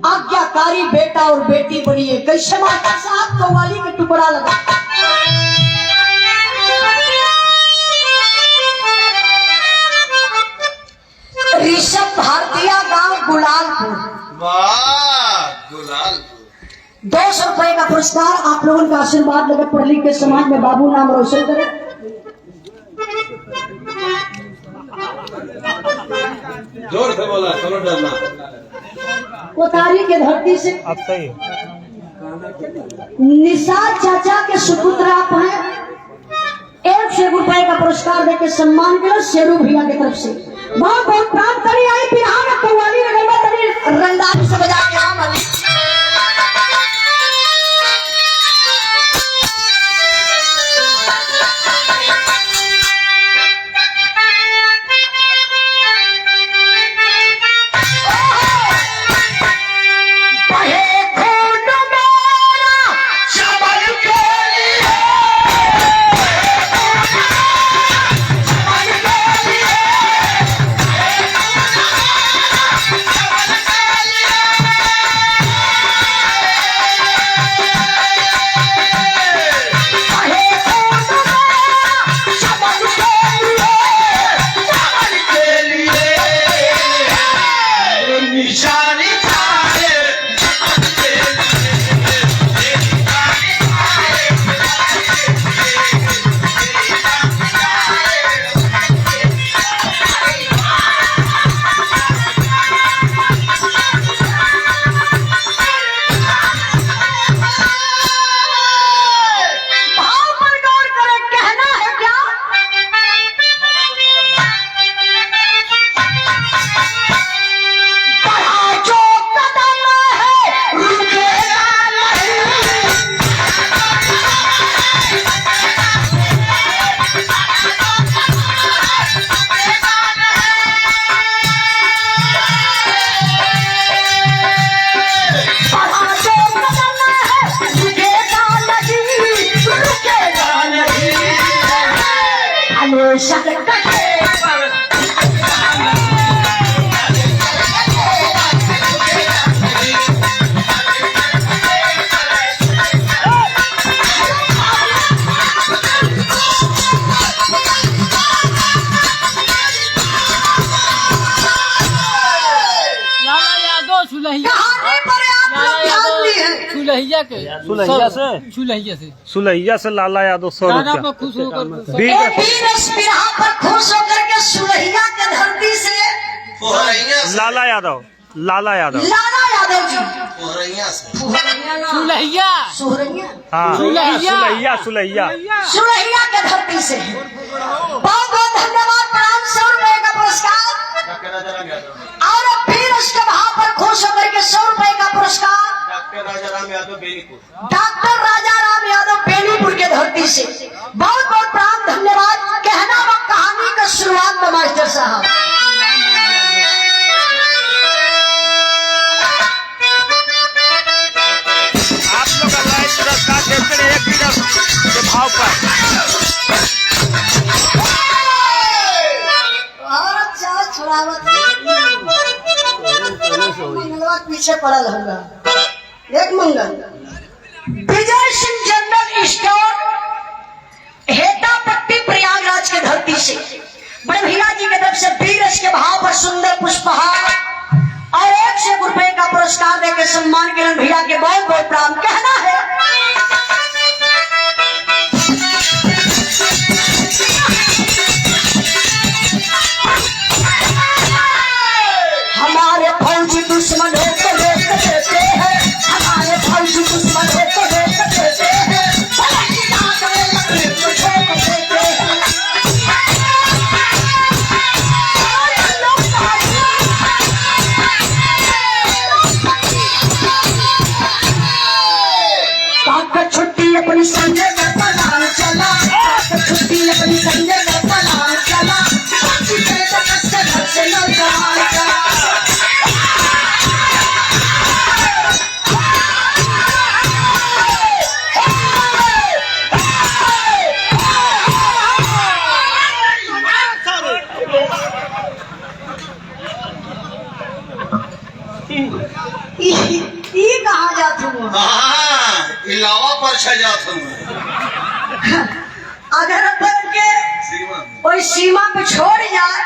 S1: आज्ञाकारी बेटा और बेटी बनिए। कैसे मास्टर साहब कव्वाली में टुकड़ा लगा 200 रुपए का पुरस्कार। आप लोगों का आशीर्वाद लेकर पढ़ लिख के समाज में बाबू नाम रोशन करें।
S3: जोर से बोला, चलो डरना।
S1: कोतारी के धरती से
S2: अब सही है।
S1: निषाद चाचा के सुपुत्र आप हैं। 1 रुपए का पुरस्कार देकर सम्मान करो शेरू भैया की तरफ से। बहुत बहुत प्राप्त करी आई बिहार में कव्वाली रंगदारी से बजा के आम अली।
S2: सुलहिया से लाला यादव 100 रुपया।
S1: खुश होकर के सुलहिया के धरती से
S2: लाला यादव
S1: लाला यादव जी
S5: सुलहिया
S2: हाँ सुलहिया
S1: सुलहिया के धरती से बहुत बहुत धन्यवाद। प्रणाम। 100 रुपए का पुरस्कार। और फिर उसके भाव पर खुश होकर के 100 रुपए का पुरस्कार डॉक्टर राजा राम यादव बेनीपुर के धरती से। बहुत बहुत प्राप्त धन्यवाद। कहना व कहानी का शुरुआत में मास्टर साहब।
S2: आप लोग लाइव पुरस्कार देखते रहे 1 मिनट के भाव पर।
S1: पीछे पड़ल होगा एक मंगल। विजय सिंह जनरल स्टोर हेटापट्टी प्रयागराज के धरती से बड़े भैया जी की तरफ से बीरस के भाव पर सुंदर पुष्पहार और 100 रुपए का पुरस्कार देकर सम्मान के भैया के बहुत बहुत प्राण। कहना है हमारे फौजी दुश्मनों को रोक देते हैं, हमारे फौजी दुश्मनों को रोक देते हैं, छुट्टी अपनी संजय का पलान चला, छुट्टी अपनी संजय का पलान चला, घर से नौजवान चला। कहा जात हूँ
S3: इलावा पर जात हूँ
S1: अगर अपन के कोई सीमा पे छोड़ जाए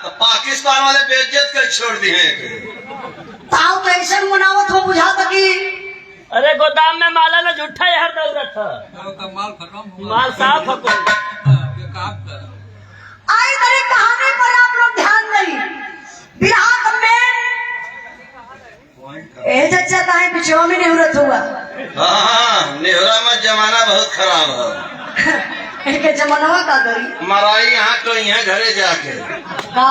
S3: तो पाकिस्तान वाले बेइज्जत कर छोड़ दिए।
S1: ताऊ तो ऐसे मनावत हो बुझा था कि
S5: अरे गोदाम में माला ना झूठा हर दौड़त है माल साफ हो
S1: आई तेरी कहानी पर आप लोग ध्यान दें। बिहार में चचा का है पिछवा में निवृत्त हुआ।
S3: हाँ नेहरा में जमाना बहुत खराब है।
S1: इनके जमानवा का करी
S3: मराई यहाँ तो यहाँ घरे जाके
S1: का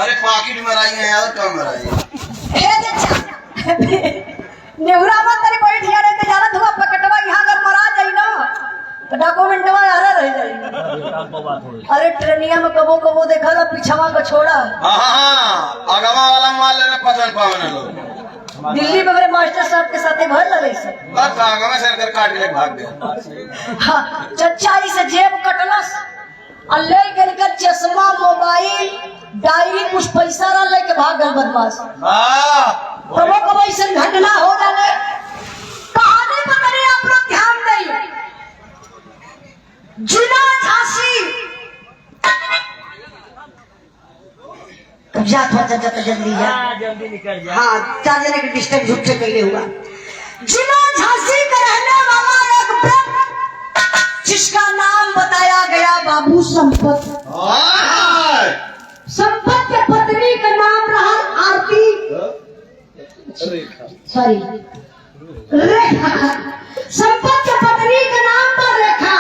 S3: अरे पाकिट मराई है और क्या मराई
S1: नेवरा में तेरी बैठ गया रहते जाना धुआ पकटवा यहाँ अगर मरा जाई ना तो डॉक्यूमेंटवा हरा रह जाई। अरे ट्रेनिया में कबो कबो देखा था पिछवा का छोड़ा
S3: हाँ अगवा वाला माल लेना पकड़ पावने लोग
S1: दिल्ली में मेरे मास्टर साहब के साथ भर लगे से
S3: में सरकार काट के भाग गया।
S1: हाँ, चच्चाई से जेब कटलस और ले कर चश्मा मोबाइल डायरी कुछ पैसा ना लेके भाग गए बदमाश। कबो कबो ऐसा घटना हो जाने कहानी पकड़े आप लोग ध्यान दें। जिला झांसी जात हो जाता जल्दी जा
S5: जल्दी निकल जा।
S1: हाँ 4 जने के डिस्टर्ब झूठे कैले हुआ। जिला झांसी का रहने वाला एक व्यक्ति जिसका नाम बताया गया बाबू संपत। संपत के पत्नी का नाम रहा आरती सॉरी रेखा। संपत के पत्नी का नाम था रेखा।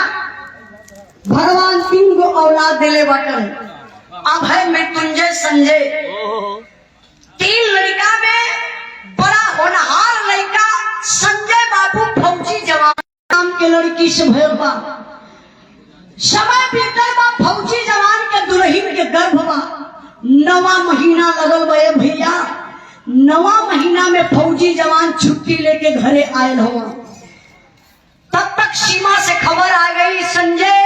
S1: भगवान 3 गो औलाद दिले बटन अब है मृत्युंजय संजय। 3 लड़का में बड़ा होनहार लड़का संजय बाबू फौजी जवान नाम के लड़की से भैया समय बीतल बा फौजी जवान के दुल्हन के गर्भ बा 9वां महीना लगल बे भैया। 9वां महीना में फौजी जवान छुट्टी लेके घरे आयल हुआ। तब तक सीमा से खबर आ गई संजय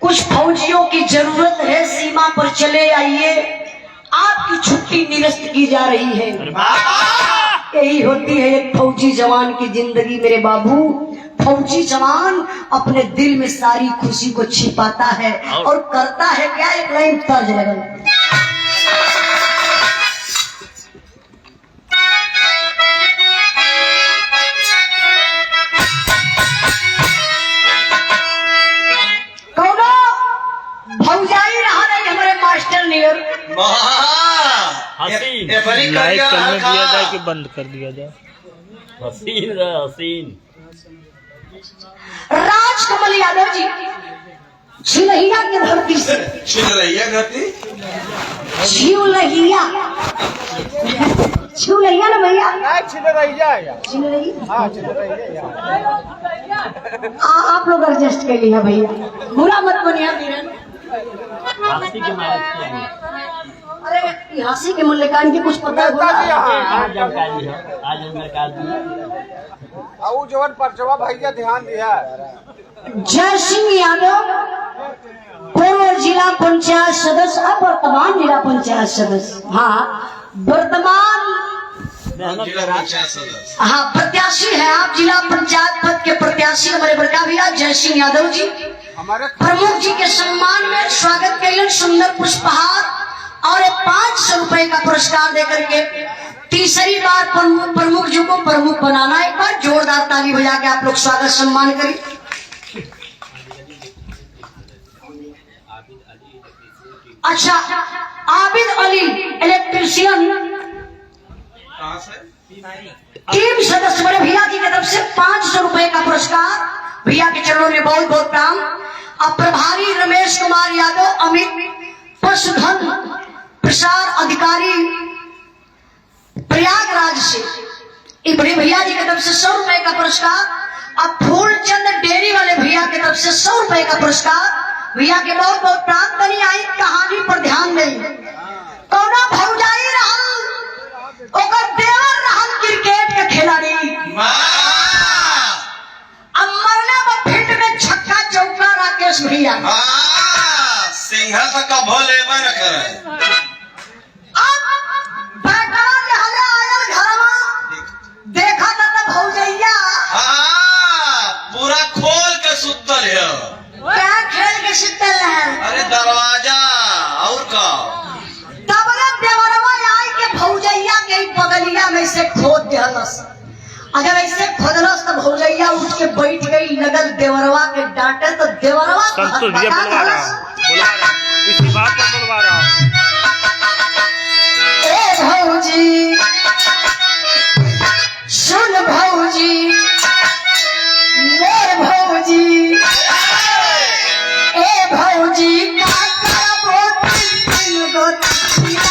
S1: कुछ फौजियों की जरूरत है सीमा पर चले आइए आपकी छुट्टी निरस्त की जा रही है। यही होती है एक फौजी जवान की जिंदगी मेरे बाबू। फौजी जवान अपने दिल में सारी खुशी को छिपाता है और करता है क्या एक लाइन तर्ज लगन। भौजाई रहा नहीं हमारे मास्टर नियर
S2: लाइक करने दिया जाए कि बंद कर दिया जाए।
S5: हसीन हसीन
S1: राजकमल यादव जी छिलहिया की धरती से
S3: छिलहिया धरती
S1: छिलहिया छिलहिया ना भैया आप लोग एडजस्ट कर लिया भैया बुरा मत बनिया।
S5: हंसी के मारे
S1: अरे हंसी के मल्लिकान की कुछ पता है
S5: आज जानकारी है आज जानकारी
S4: जवन परचवा भैया ध्यान दिया।
S1: जय सिंह यादव पूर्व जिला पंचायत सदस्य अब वर्तमान जिला पंचायत सदस्य। हाँ वर्तमान हाँ प्रत्याशी है आप जिला पंचायत पद के प्रत्याशी हमारे बड़का भैया जय सिंह यादव जी। प्रमुख जी के सम्मान में स्वागत के लिए सुंदर पुष्पहार और 500 रुपए का पुरस्कार देकर के तीसरी बार प्रमुख जी को प्रमुख बनाना। एक बार जोरदार ताली बजा के आप लोग स्वागत सम्मान करें। अच्छा आबिद अली इलेक्ट्रीशियन टीम सदस्य बड़े भैया जी की तरफ से 500 रुपए का पुरस्कार भैया के चरणों में बहुत बहुत प्रणाम। अब प्रभारी रमेश कुमार यादव अमित पशुधन प्रसार अधिकारी प्रयागराज से बड़े भैया जी की तरफ से 100 रुपए का पुरस्कार। अब फूलचंद डेयरी वाले भैया की तरफ से 100 रुपए का पुरस्कार भैया के बहुत बहुत प्राप्त बनी। आई कहानी पर ध्यान दें। कौना भौजाई रहल ओकर देवर रहल क्रिकेट के खिलाड़ी। अब मरने में फिट में छक्का चौका राकेश भैया
S3: सिंघा तो कभो लेबे न करे।
S1: अब बैठा रहले आयल घरवा देखा था भौजैया
S3: पूरा खोल के सुतल है।
S1: क्या खेल के सुतल है?
S3: अरे दरवाजा और का
S1: तब देवरवा आई के भौजैया के बगलिया खोद दिहलस। अगर ऐसे खोदलस तो भौजैया उठ के बैठ गई, लगल देवरवा के डांटे तो देवरवा
S2: संतोष जी बुलवा रहा हूँ, इसी बात पर बुलवा रहा हूँ।
S1: ए भौजी सुन भौजी मेरे भौजी, ए भौजी का करबो तीन गो तकिया,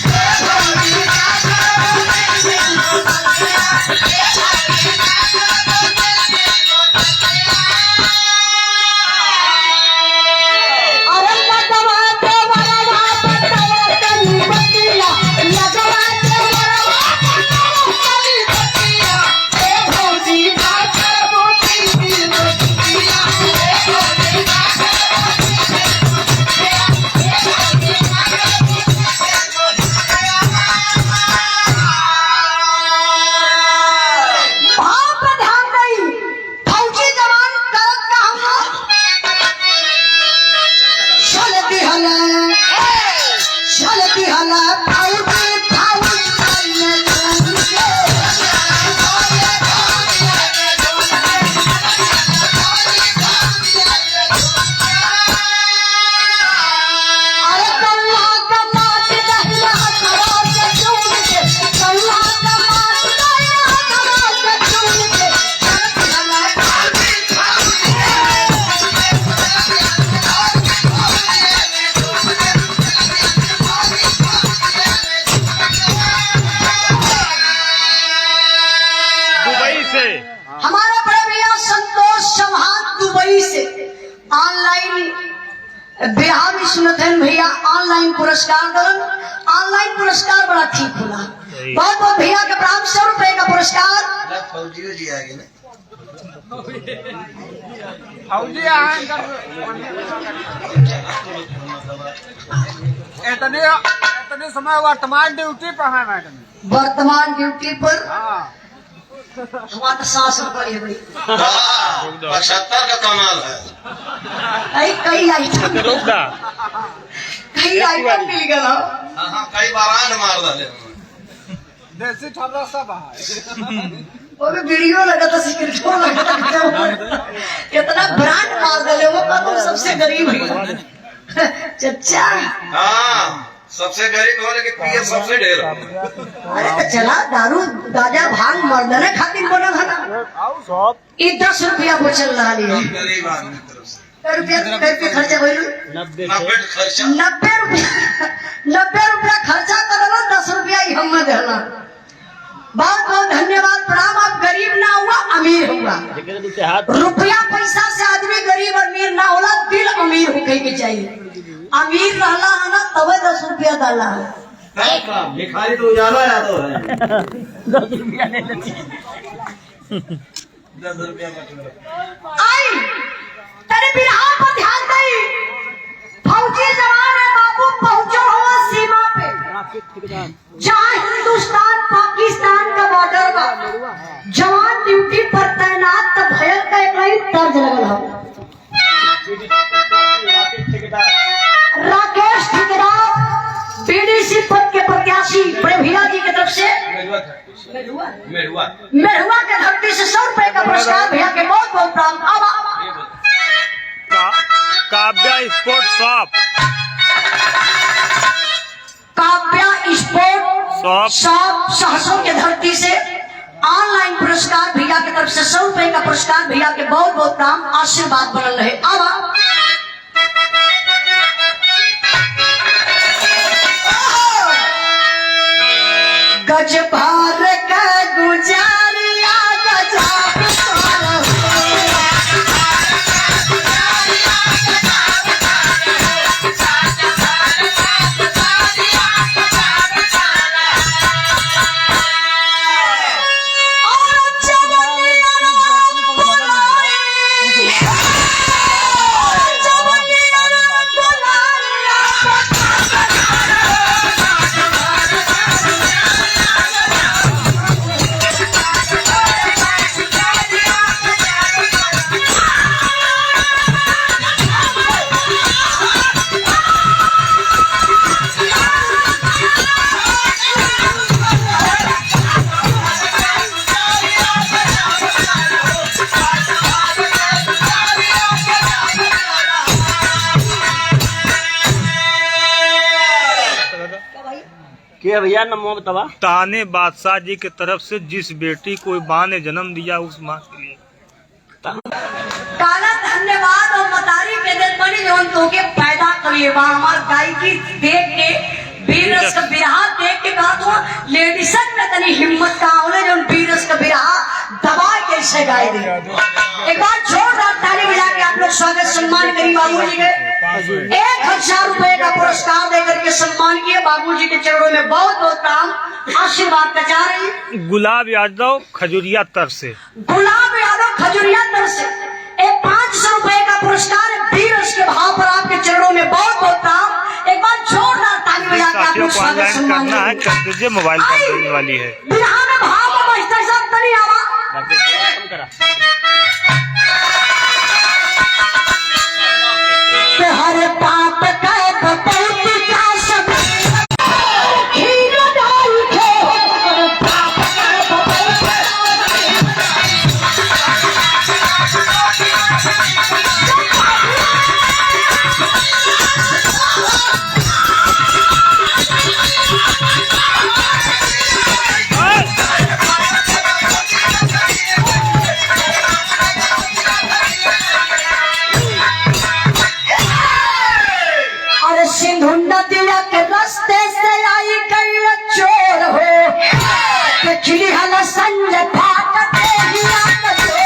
S1: ए भौजी का करबो तीन गो तकिया, ए भौजी का करबो तीन गो तकिया। अरे लगवा दे वरवा बतवा तनी बतिया, लगवा दे वरवा बतवा तनी बतिया, ए भौजी का करबो तीन गो तकिया, ए भौजी का करबो तीन गो तकिया, ए भौजी का करबो तीन गो तकिया। बाप ध्यान दई, फौजी जवान करत का हम चलती हला फौजी फौजी करने जाएंगे। अरे कल्ला का माट दहिया करा के चून के, कल्ला का माट दहिया करा के चून के, चलती हला फौजी
S2: दुबई से
S1: हमारे बड़े भैया संतोष चौहान दुबई से ऑनलाइन बिहार में सुनते भैया ऑनलाइन पुरस्कार दलन। ऑनलाइन पुरस्कार बड़ा ठीक होला। बहुत बहुत भैया के प्राप्त 100 रुपए का पुरस्कार।
S3: फौजी जी आगे ना
S4: फौजी आएंगे इतने समय वर्तमान ड्यूटी पर है मैडम।
S1: वर्तमान ड्यूटी पर
S4: हाँ
S1: हमारा 700 रुपये भाई।
S3: 75 का कमाल है।
S1: कई आइटम
S2: रुक जा।
S1: मिल गया।
S3: हाँ कई बार आन मार डाले
S4: देसी ठर्रा सब है।
S1: वो भी वीडियो लगा था, सिक्योरिटी लगा था, कितना ब्रांड मार डाले वो का तो सबसे गरीब है चचा।
S3: हाँ सबसे गरीब हो लेकिन पिए सबसे ढेर।
S1: अरे तो चला दारू गाजा भांग मर्दने खातिर बना था ना। ये 10 रुपया वो चल रहा है।
S3: गरीब आदमी तरफ से
S1: रुपया खर्चा बोलो
S3: 90 खर्चा
S1: 90 रुपया खर्चा करना, 10 रुपया ही हम देना। बहुत बहुत धन्यवाद, प्रणाम। आप गरीब ना हुआ अमीर हुआ। रुपया पैसा से आदमी गरीब अमीर ना होला, दिल अमीर होके के चाहिए। अमीर रहला है ना तबे 10 रुपया डाला है।
S3: भिखारी तो उजाला या तो है
S5: 10 रुपया नहीं लेती।
S3: 10 रुपया
S1: आई तेरे बिरहा पर ध्यान दई। फौजी जवान है बाबू, पहुंचो हुआ सीमा पे, जहाँ हिंदुस्तान पाकिस्तान का बॉर्डर बा। जवान ड्यूटी पर तैनात तो भयल का एक तर्ज लगल हो। राकेश ठेकेदार बीडीसी पद के प्रत्याशी बड़े भैया जी की तरफ से मेहुआ के धरती से 100 रुपए का पुरस्कार भैया के बहुत बहुत प्रणाम।
S2: Kavya sport shop
S1: shop Sahson के धरती से ऑनलाइन पुरस्कार भैया की तरफ से 100 रुपए का पुरस्कार भैया के बहुत बहुत प्रणाम। आशीर्वाद बनल रहे। अब गज भार का गुजारिया गजाब सारा
S5: के भैया नमो बतावा।
S2: ताने बादशाह जी की तरफ से जिस बेटी को माँ ने जन्म दिया उस माँ के लिए।
S1: काला धन्यवाद और मतारी के दिल बनी जो तो के पैदा करिए बा हमार गायकी देख के बीरस का बिरहा देख के कहा तो लेडीसन में तनी हिम्मत का होने जो बीरस का बिरहा दबा कैसे गाए दे। एक बार जोरदार ताली बजा के आप लोग स्वागत सम्मान करिए बाबूजी के 1000 रुपए का पुरस्कार देकर के सम्मान किए। बाबूजी के चरणों में बहुत बहुत काम आशीर्वाद का चाह रही।
S2: गुलाब यादव खजुरिया तर से।
S1: गुलाब यादव खजुरिया तर से 500 रुपए का पुरस्कार बीरस के भाव पर आपके चरणों में बहुत बहुत काम। एक बार जोरदार ताली बजा के आप
S2: साथियों
S1: लोग
S2: को
S1: स्वागत
S2: ऑनलाइन
S1: सम्मान
S2: करना है,
S1: करिए।
S2: कर दीजिए, मोबाइल पर देने वाली है।
S1: बिरहा में भाव का मास्टर साहब तनी आवा हर पाप का कपौती का सब हीरो डाल के हर पाप का अरे सिंधु नदिया के रास्ते से आई कई चोर हो के खिली हल संजय फाटक हिया का चोर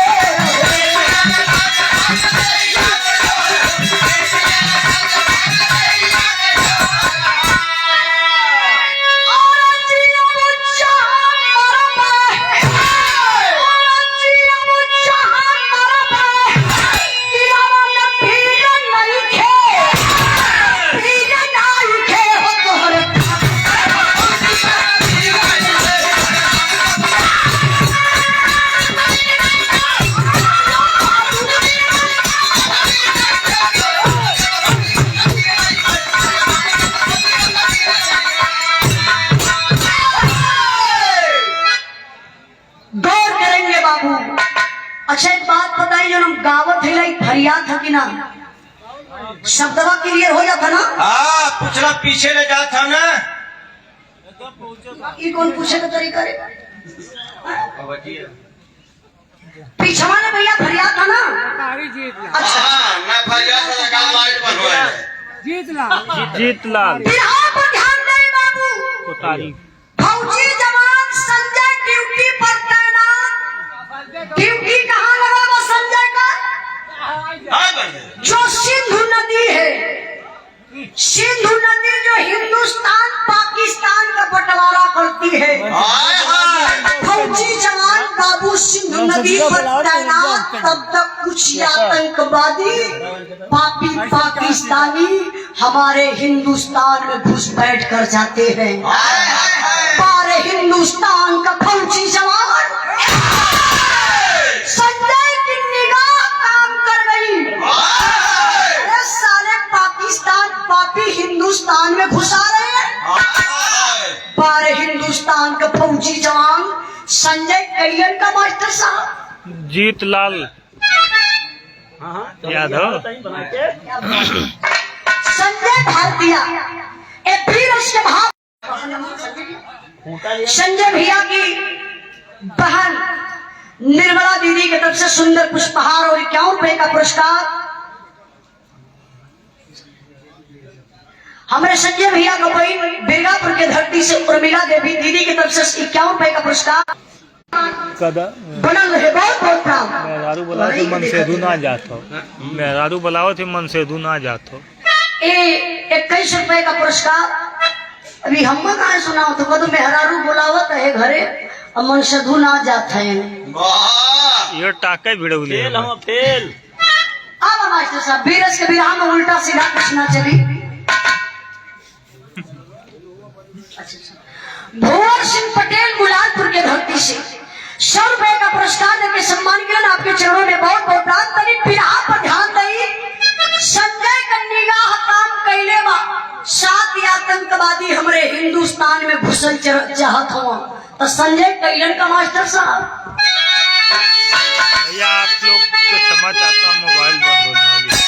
S1: गौर करेंगे बाबू। अच्छा एक बात बताइए जो हम गावत है फरियाद था कि ना शब्दवा क्लियर हो जाता ना।
S3: हाँ पूछना पीछे ले जा था ना।
S1: ये कौन पूछे का तरीका रे पीछे वाले भैया फरियाद था ना। अच्छा
S3: मैं फरियाद से लगा लाइट बंद हुआ है।
S2: जीतलाल
S1: बिरहा पर ध्यान दें बाबू।
S2: को तारीफ।
S1: फौजी जवान संजय ड्यूटी पर तैनात। ड्यूटी कहाँ लगा वो संजय का जो सिंधु नदी है। सिंधु नदी जो हिंदुस्तान पाकिस्तान का बंटवारा करती है। फौजी जवान बाबू सिंधु नदी पर तैनात तब तक कुछ आतंकवादी पापी पाकिस्तानी हमारे हिंदुस्तान में घुसपैठ कर जाते हैं। हमारे हिंदुस्तान का फौजी जवान संजय की निगाह काम कर गई। अरे साले पाकिस्तान पापी हिंदुस्तान में घुसा रहे हैं। हमारे हिंदुस्तान का फौजी जवान संजय कैलन का मास्टर साहब
S2: जीतलाल यादव
S1: संजय भारतीय बीरस के भाव संजय भैया की बहन निर्मला दीदी की तरफ से सुंदर पुष्पहार और 51 रुपए का पुरस्कार। हमारे संजय भैया को भाई बिरगापुर के धरती से उर्मिला देवी दीदी की तरफ से 51 रुपए का पुरस्कार बनल रहे। बहुत बहुत काम।
S2: मेहरारू बुलाओ थे मन से धू ना जात हो। मेहरारू बुलाओ थे मन से धू ना जात हो।
S1: 21 रुपए का पुरस्कार। अभी हम कहा सुना तो कदू मेहरारू बुलावत है घरे मन से धू ना जात है।
S2: ये टाके भिड़ौली
S5: फेल हम फेल।
S1: अब मास्टर साहब बीरस के बिरहा में उल्टा सीधा कुछ ना चली। भुवर सिंह पटेल गुलालपुर के धरती से 100 रुपए का पुरस्कार देकर सम्मान किया। आपके चरणों में बहुत बहुत प्रार्थना। बिरहा पर ध्यान दई। संजय का निगाह काम कैले बा 7 आतंकवादी हमारे हिंदुस्तान में घुसल चाहत हो तो संजय कैलन का मास्टर साहब।
S2: भैया आप लोग से क्षमा चाहता हूँ, मोबाइल बंद होने वाली है।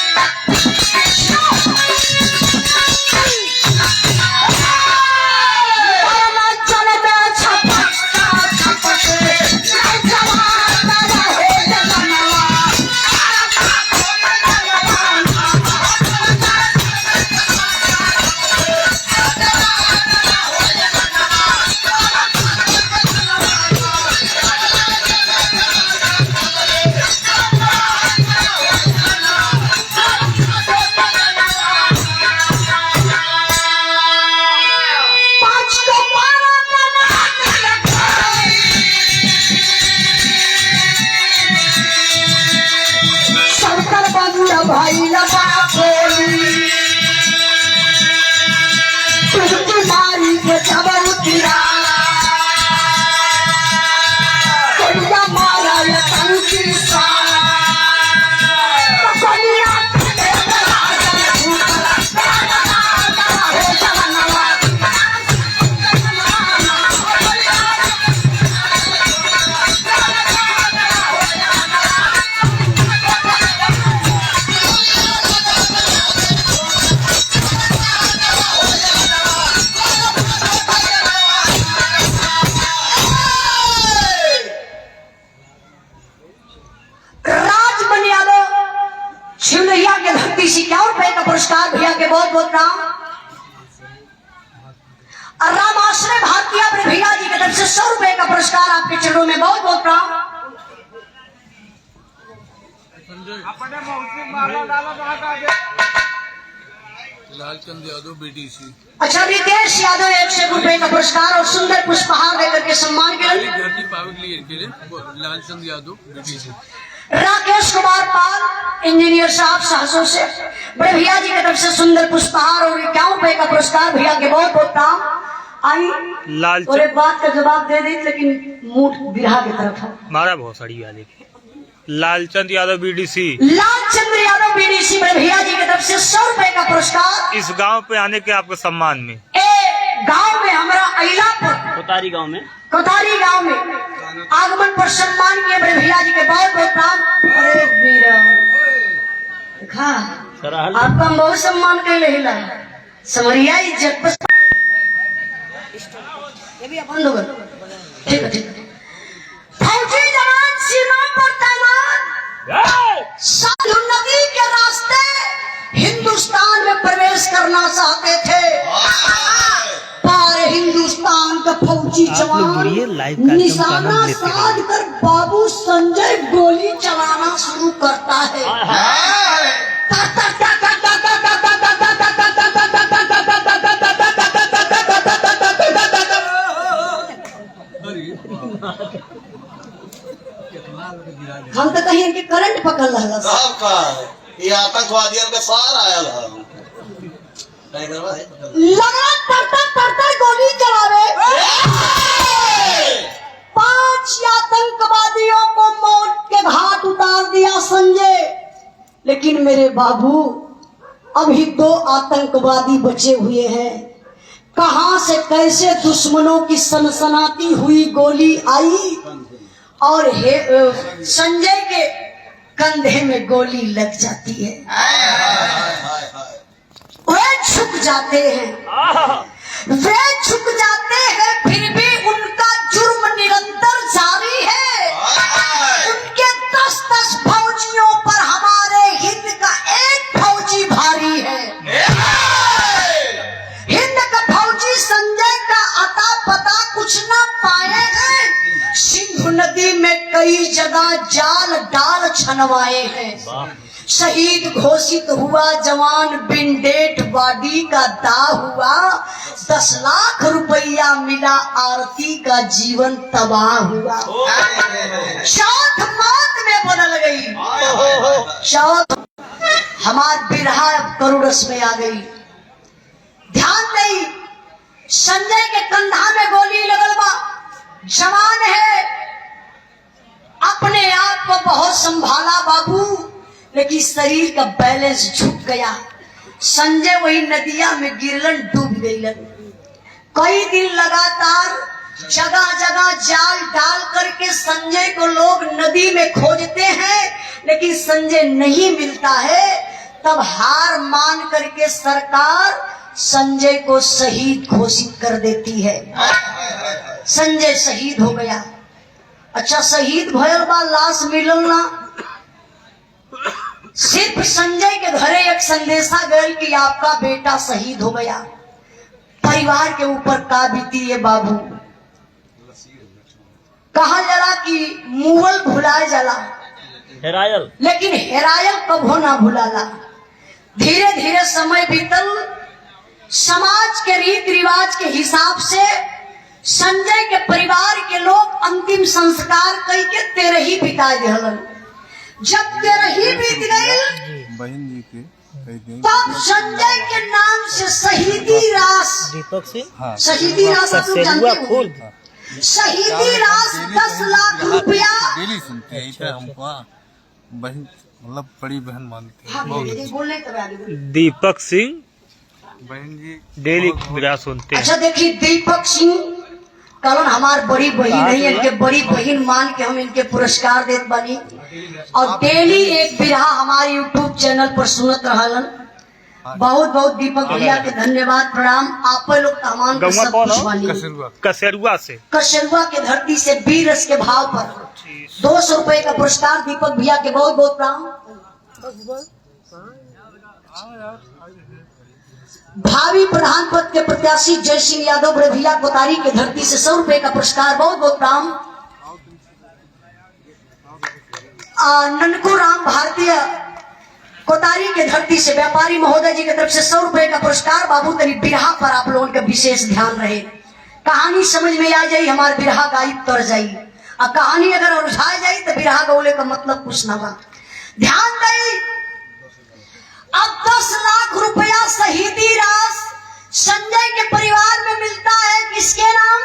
S1: और राम आश्रय भारतीय अपने भैया जी की तरफ से 100 रुपए का पुरस्कार आपके चरणों में बहुत बहुत प्रणाम।
S4: अपने मौसी माला डाला वहाँ का आगे।
S6: लालचंद यादव बीडीसी
S1: अच्छा, रितेश यादव 100 रुपए का पुरस्कार और सुंदर पुष्पहार देकर के सम्मान किया।
S6: धरती पावर के लिए लालचंद यादव बीडीसी
S1: राकेश कुमार पाल इंजीनियर साहब सहसों से बड़े भैया जी की तरफ से सुंदर पुष्पहार और 51 रुपए का पुरस्कार भैया के बहुत बहुत प्रणाम। आई और एक बात का जवाब दे दी, लेकिन मूड बिरहा की तरफ है।
S2: मारा बहुत साड़ी वाले लालचंद यादव बीडीसी
S1: लालचंद्र यादव बीडीसी बड़े भैया जी की तरफ से 100 रुपए का पुरस्कार।
S2: इस गांव पे आने के आपके सम्मान में
S1: गांव में हमारा अहिला पर
S5: कोतारी गांव में
S1: आगमन पर सम्मान किए बड़े भैया जी के बहुत बहुत प्रणाम। अरे वीरा देखा आपका हम बहुत सम्मान कर हिला समरिया इज्जत पर ये भी बंद हो गया। ठीक है ठीक है। फौजी जवान सीमा पर तैनात साधु नदी के रास्ते हिंदुस्तान में प्रवेश करना चाहते थे। पार हिंदुस्तान का फौजी जवान निशाना साध कर बाबू संजय गोली चलाना शुरू करता है। हम तो कहीं कि करंट पकड़ रहा
S3: साहब का ये आतंकवादियों का सार आया
S1: लगा तरतर गोली चलावे। 5 आतंकवादियों को मौत के घाट उतार दिया संजय, लेकिन मेरे बाबू अभी 2 आतंकवादी बचे हुए हैं। कहां से कैसे दुश्मनों की सनसनाती हुई गोली आई और संजय के कंधे में गोली लग जाती है। वे झुक जाते हैं, फिर भी उनका जुर्म निरंतर जारी है। उनके 10-10 फौजियों पर हमारे हिंद का एक फौजी भारी है। हिंद का फौजी संजय का अता पता कुछ न पाए हैं। सिंधु नदी में कई जगह जाल डाल छनवाए हैं। शहीद घोषित हुआ जवान बिन डेड बॉडी का दाह हुआ। 10 लाख रुपया मिला, आरती का जीवन तबाह हुआ। चौथ मौत में बदल गई। चौथ हमार बिरहा करुड़स में आ गई। ध्यान नहीं, संजय के कंधा में गोली लगल बा। जवान है, अपने आप को बहुत संभाला बाबू, लेकिन शरीर का बैलेंस झुक गया। संजय वही नदिया में गिरलन, डूब गईलन। कई दिन लगातार जगह जगह जाल डाल करके संजय को लोग नदी में खोजते हैं, लेकिन संजय नहीं मिलता है। तब हार मान करके सरकार संजय को शहीद घोषित कर देती है। संजय शहीद हो गया। अच्छा, शहीद भयल बा, लाश मिलल ना। सिर्फ संजय के घरे एक संदेशा गया कि आपका बेटा शहीद हो गया। परिवार के ऊपर का बीती है बाबू। कहा जला कि मुगल भुलाए जला,
S5: हेरायल,
S1: लेकिन हेरायल कभो ना भुलाला। धीरे धीरे समय बीतल। समाज के रीति रिवाज के हिसाब से संजय के परिवार के लोग अंतिम संस्कार कई के 13 बिताए दिहलन। जब 13 बीत गई,
S6: बहन जी के
S1: तब संजय के नाम से शहीदी रास, शहीदी रास आप लोग जानते हो, शहीदी रास 10 लाख रुपया।
S6: डेली सुनते हैं इधर हमको बहन, मतलब बड़ी बहन मानते हैं।
S1: बोलने के बाद
S2: दीपक सिंह
S6: बहन जी
S2: डेली विराट सुनते हैं।
S1: अच्छा देखिए, दीपक सिंह कारण हमार बड़ी बहन है, इनके बड़ी बहन मान के हम इनके पुरस्कार देत बनी। और डेली एक बिरहा हमारे यूट्यूब चैनल पर सुनत रहलन। बहुत बहुत दीपक भैया के धन्यवाद, प्रणाम। आप लोग तमाम के सब कुछ बानी। कशरुआ के धरती से बीरस के भाव पर 200 रुपए का पुरस्कार दीपक भैया के बहुत बहुत प्रणाम। भावी प्रधान पद के प्रत्याशी प्रत्याशी जय सिंह यादव ब्रभिया कोतारी के धरती से 100 रुपए का पुरस्कार, बहुत बहुत प्रणाम। ननकू राम भारतीय कोतारी के धरती से व्यापारी महोदय जी की तरफ से 100 रुपए का पुरस्कार। बाबू तरी बिरहा पर आप लोगों का विशेष ध्यान रहे, कहानी समझ में आ जाई, हमारे बिरहा गायब तर जाई, और कहानी अगर उलझा जाई तो बिरहा गौले का मतलब कुछ ना बा। ध्यान दई, अब 10 लाख रुपया शहीदी रास संजय के परिवार में मिलता है। किसके नाम?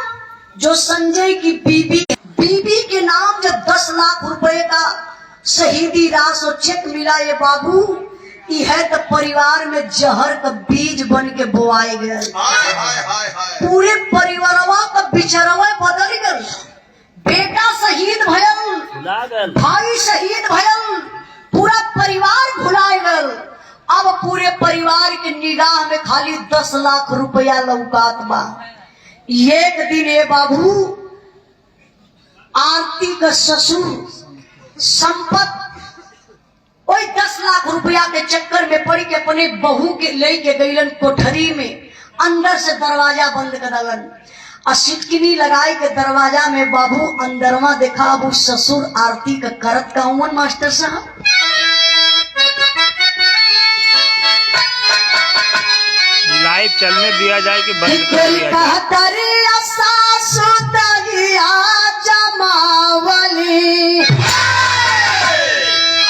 S1: जो संजय की बीबी के नाम जब 10 लाख रुपए का शहीदी रास और चेक मिला, ये बाबू यह तो परिवार में जहर का बीज बन के बोआए गए। पूरे परिवारवा का बिचरवा बदल गए। बेटा शहीद भयल, भाई शहीद भयल, पूरा परिवार भुलाए गल। अब पूरे परिवार के निगाह में खाली 10 लाख रुपया लौकात बा। एक दिन ये बाबू आरती का ससुर संपत वही 10 लाख रुपया के चक्कर में पड़ी के अपने बहू के ले के गईलन कोठरी में, अंदर से दरवाजा बंद कर दलन और सिटकिनी लगाए के दरवाजा में बाबू अंदरवा देखा। अब ससुर आरती का करत का उमन मास्टर साहब
S2: लाइव चलने दिया जाए कि बंद कर दिया जाए?
S1: जमावली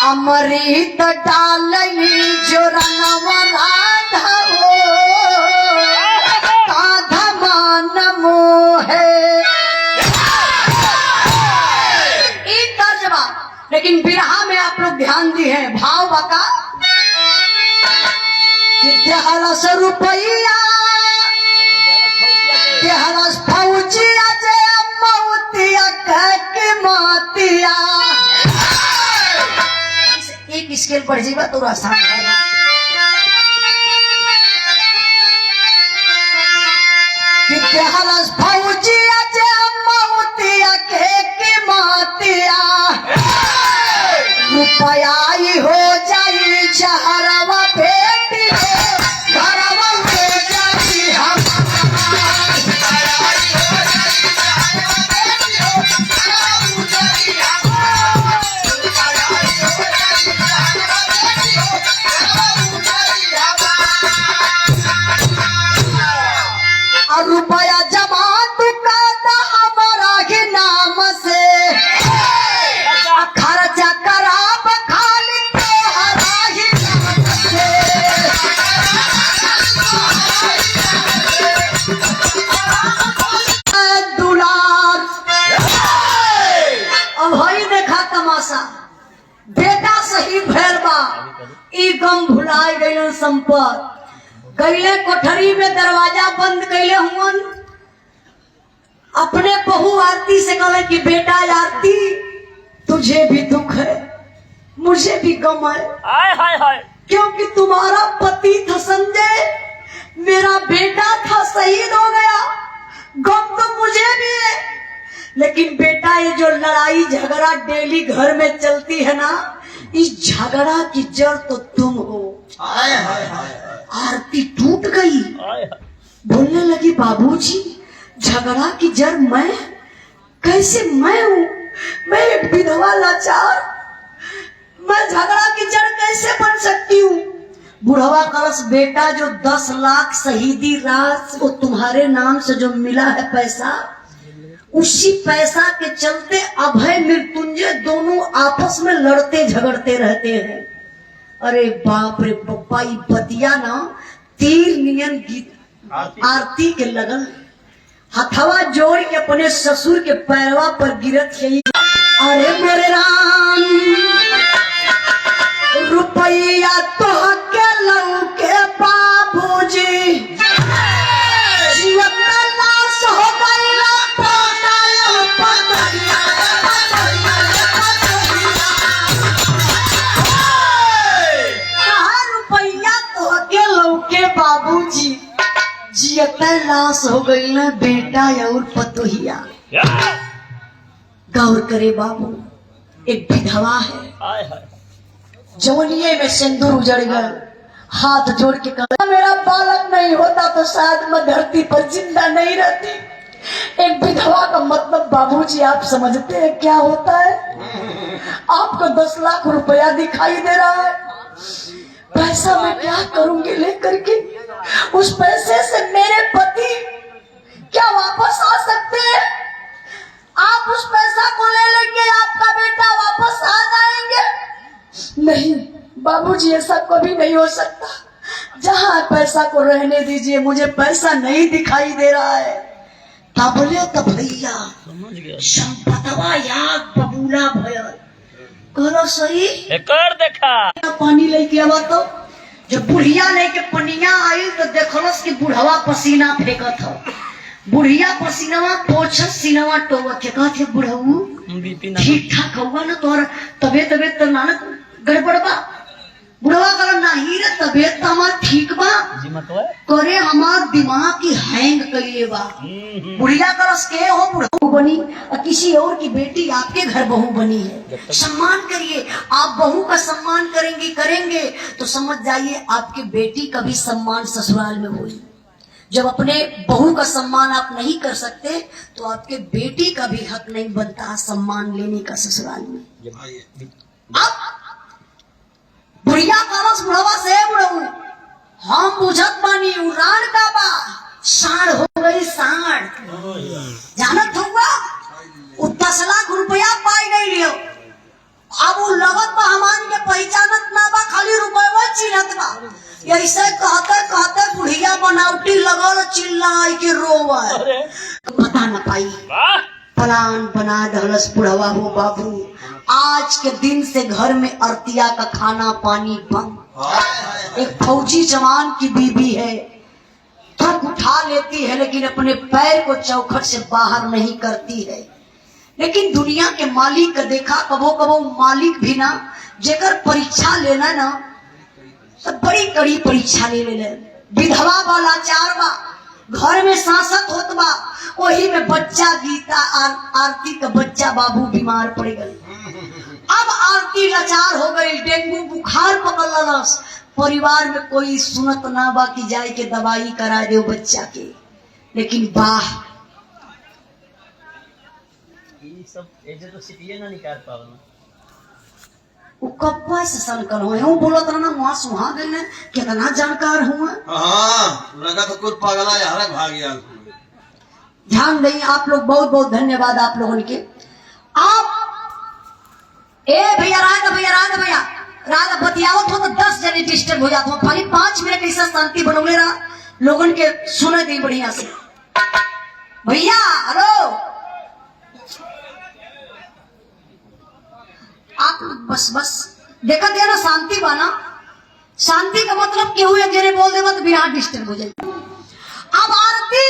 S1: अमृत डालनी जो रनवा राधा हो काधा मान मोहे। तर्जमा, लेकिन बिरहा में आप लोग ध्यान दिए हैं भाव बका देहलस रुपया देहलस फौजिया जे मौतिया कह के मातिया। एक स्केल पढ़ जीवा तो आसान है। देहलस फौजिया जे मौतिया कह के मातिया। रुपया ही हो जाई जहरवा बेटी घरवा हो जाई हम। और रुपया जमा तू का हमारा ही नाम से खर्चा कराब खाली तोहरा ही नाम से। दुलार अब हई देखा तमाशा, बेटा शहीद भैल बा, ई गम भुलाए गए संपत कैले कोठरी में दरवाजा बंद कैले हुन। अपने बहू आरती से कहले कि बेटा आरती तुझे भी दुख है मुझे भी गम है,
S5: हाय हाय हाय,
S1: क्योंकि तुम्हारा पति था संजय, मेरा बेटा था शहीद हो गया, गम तो मुझे भी है। लेकिन बेटा ये जो लड़ाई झगड़ा डेली घर में चलती है ना, इस झगड़ा की जड़ तो तुम हो। आरती टूट गई, बोलने लगी बाबूजी झगड़ा की जड़ मैं? कैसे मैं हूँ? मैं एक विधवा लाचार, मैं झगड़ा की जड़ कैसे बन सकती हूँ? बुढ़वा कलश बेटा जो 10 लाख शहीदी रास वो तुम्हारे नाम से जो मिला है पैसा, उसी पैसा के चलते अभय मृत्युंजय दोनों आपस में लड़ते झगड़ते रहते हैं। अरे बाप रे पप्पा, ये बतिया ना तीर नियन गीत आरती के लगन हथवा जोड़ के अपने ससुर के पैरवा पर गिरत यही। अरे मोरे राम रुपया तो के लऊ के बाबूजी लाश हो गईला रुपया तो के लऊ के बाबूजी जियत लाश हो गई ना बेटा और पतोहिया। गौर करे बाबू, एक विधवा है,
S5: हाय हाय,
S1: जवनिये में सिंदूर उजड़ गया, हाथ जोड़ के कहा, मेरा बालक नहीं होता तो शायद मैं धरती पर जिंदा नहीं रहती। एक विधवा का मतलब बाबूजी आप समझते हैं क्या होता है? आपको 10 लाख रुपया दिखाई दे रहा है, पैसा मैं क्या करूंगी लेकर के? उस पैसे से मेरे पति क्या वापस आ सकते हैं? आप उस पैसा को ले लेंगे, आपका बेटा वापस आ जाएंगे? नहीं बाबूजी, ऐसा कभी नहीं हो सकता। जहां पैसा को रहने दीजिए, मुझे पैसा नहीं दिखाई दे रहा है। तब बोले तो भैया संपतवा याद बबूला भयल करो सही
S5: कर देखा
S1: पानी लेके आवा तो जब बुढ़िया लेके पनिया आई तो देखलस कि बुढ़वा पसीना फेंकत हो। बुढ़िया पसीनावा पोछत सीनावा टोवत है। कहत है बुढ़ऊ ठीक ठाक होगा ना तोहर तबियत तो ना गड़बड़ बा? बुढ़वा कह नहीं रे, तबियत तो हमार ठीक बा, करे हमार दिमाग की हैंग करिए बा। बुढ़िया करस के हो बुढ़ऊ बनी और किसी और की बेटी आपके घर बहू बनी है, सम्मान करिए। आप बहू का सम्मान करेंगे तो समझ जाइए आपकी बेटी का भी सम्मान ससुराल में हुई। जब अपने बहू का सम्मान आप नहीं कर सकते तो आपके बेटी का भी हक नहीं बनता सम्मान लेने का ससुराल में। अब बुढ़िया करस बुढ़वा से बुढ़ऊ हम बुझत बानी उड़ान का बा साढ़ हो गई साढ़ जानत हुआ उ 10 लाख रुपया पाई गई लियो। अब वो लगत बा हमान के पहचानत ना बा, खाली रुपया चिन्हत बा। ऐसे कहते बुढ़िया बनावटी लगल चिल्लाई के रोवा पता न पाई। प्लान बना दहलस बुढ़वा हो बाबू, आज के दिन से घर में अर्तिया का खाना पानी बंद। एक फौजी जवान की बीबी है, थक उठा लेती है लेकिन अपने पैर को चौखट से बाहर नहीं करती है। लेकिन दुनिया के मालिक का देखा, कबो मालिक भी ना जेकर परीक्षा लेना ना सब बड़ी कड़ी परीक्षा ले विधवा बा लाचार बा, घर में शासक होत बा, वही में बच्चा गीता आरती का बच्चा बाबू बीमार पड़ गई। अब आरती लाचार हो गई, डेंगू बुखार पकड़ ललस। परिवार में कोई सुनत ना बा कि जाए के दवाई करा दे बच्चा के। लेकिन वाह
S5: सब एजे तो सिटिए ना निकाल पावल
S1: वो कब्बा से संकर हुए हूँ बोलत रहना वहाँ सुहा गए ने कितना जानकार हुआ।
S3: हाँ लगा तो कुछ पागला यार भाग गया।
S1: ध्यान दें आप लोग, बहुत बहुत धन्यवाद आप लोगों के। आप राधा बतियावत हो तो 10 जने डिस्टर्ब हो जाते हो, खाली 5 मिनट ऐसा शांति बनौले रहा लोगन के सुने दी बढ़िया से। भैया हेलो आप बस देखा दे ना शांति बना। शांति का मतलब केहू एक जने बोल देगा तो बिहार डिस्टर्ब हो जाए। अब आरती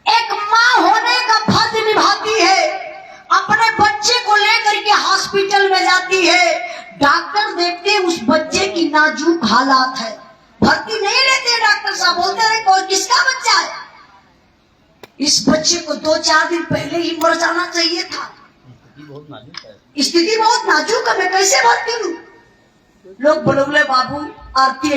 S1: एक माँ होने का फर्ज निभाती है, अपने बच्चे को लेकर के हॉस्पिटल में जाती है। डॉक्टर देखते हैं उस बच्चे की नाजुक हालात है, भर्ती नहीं लेते। डॉक्टर साहब बोलते हैं कोई किसका बच्चा है? इस बच्चे को 2-4 दिन पहले ही मर जाना चाहिए था, स्थिति बहुत नाजुक है, मैं कैसे भर्ती लूं? लोग बोले बाबू आरती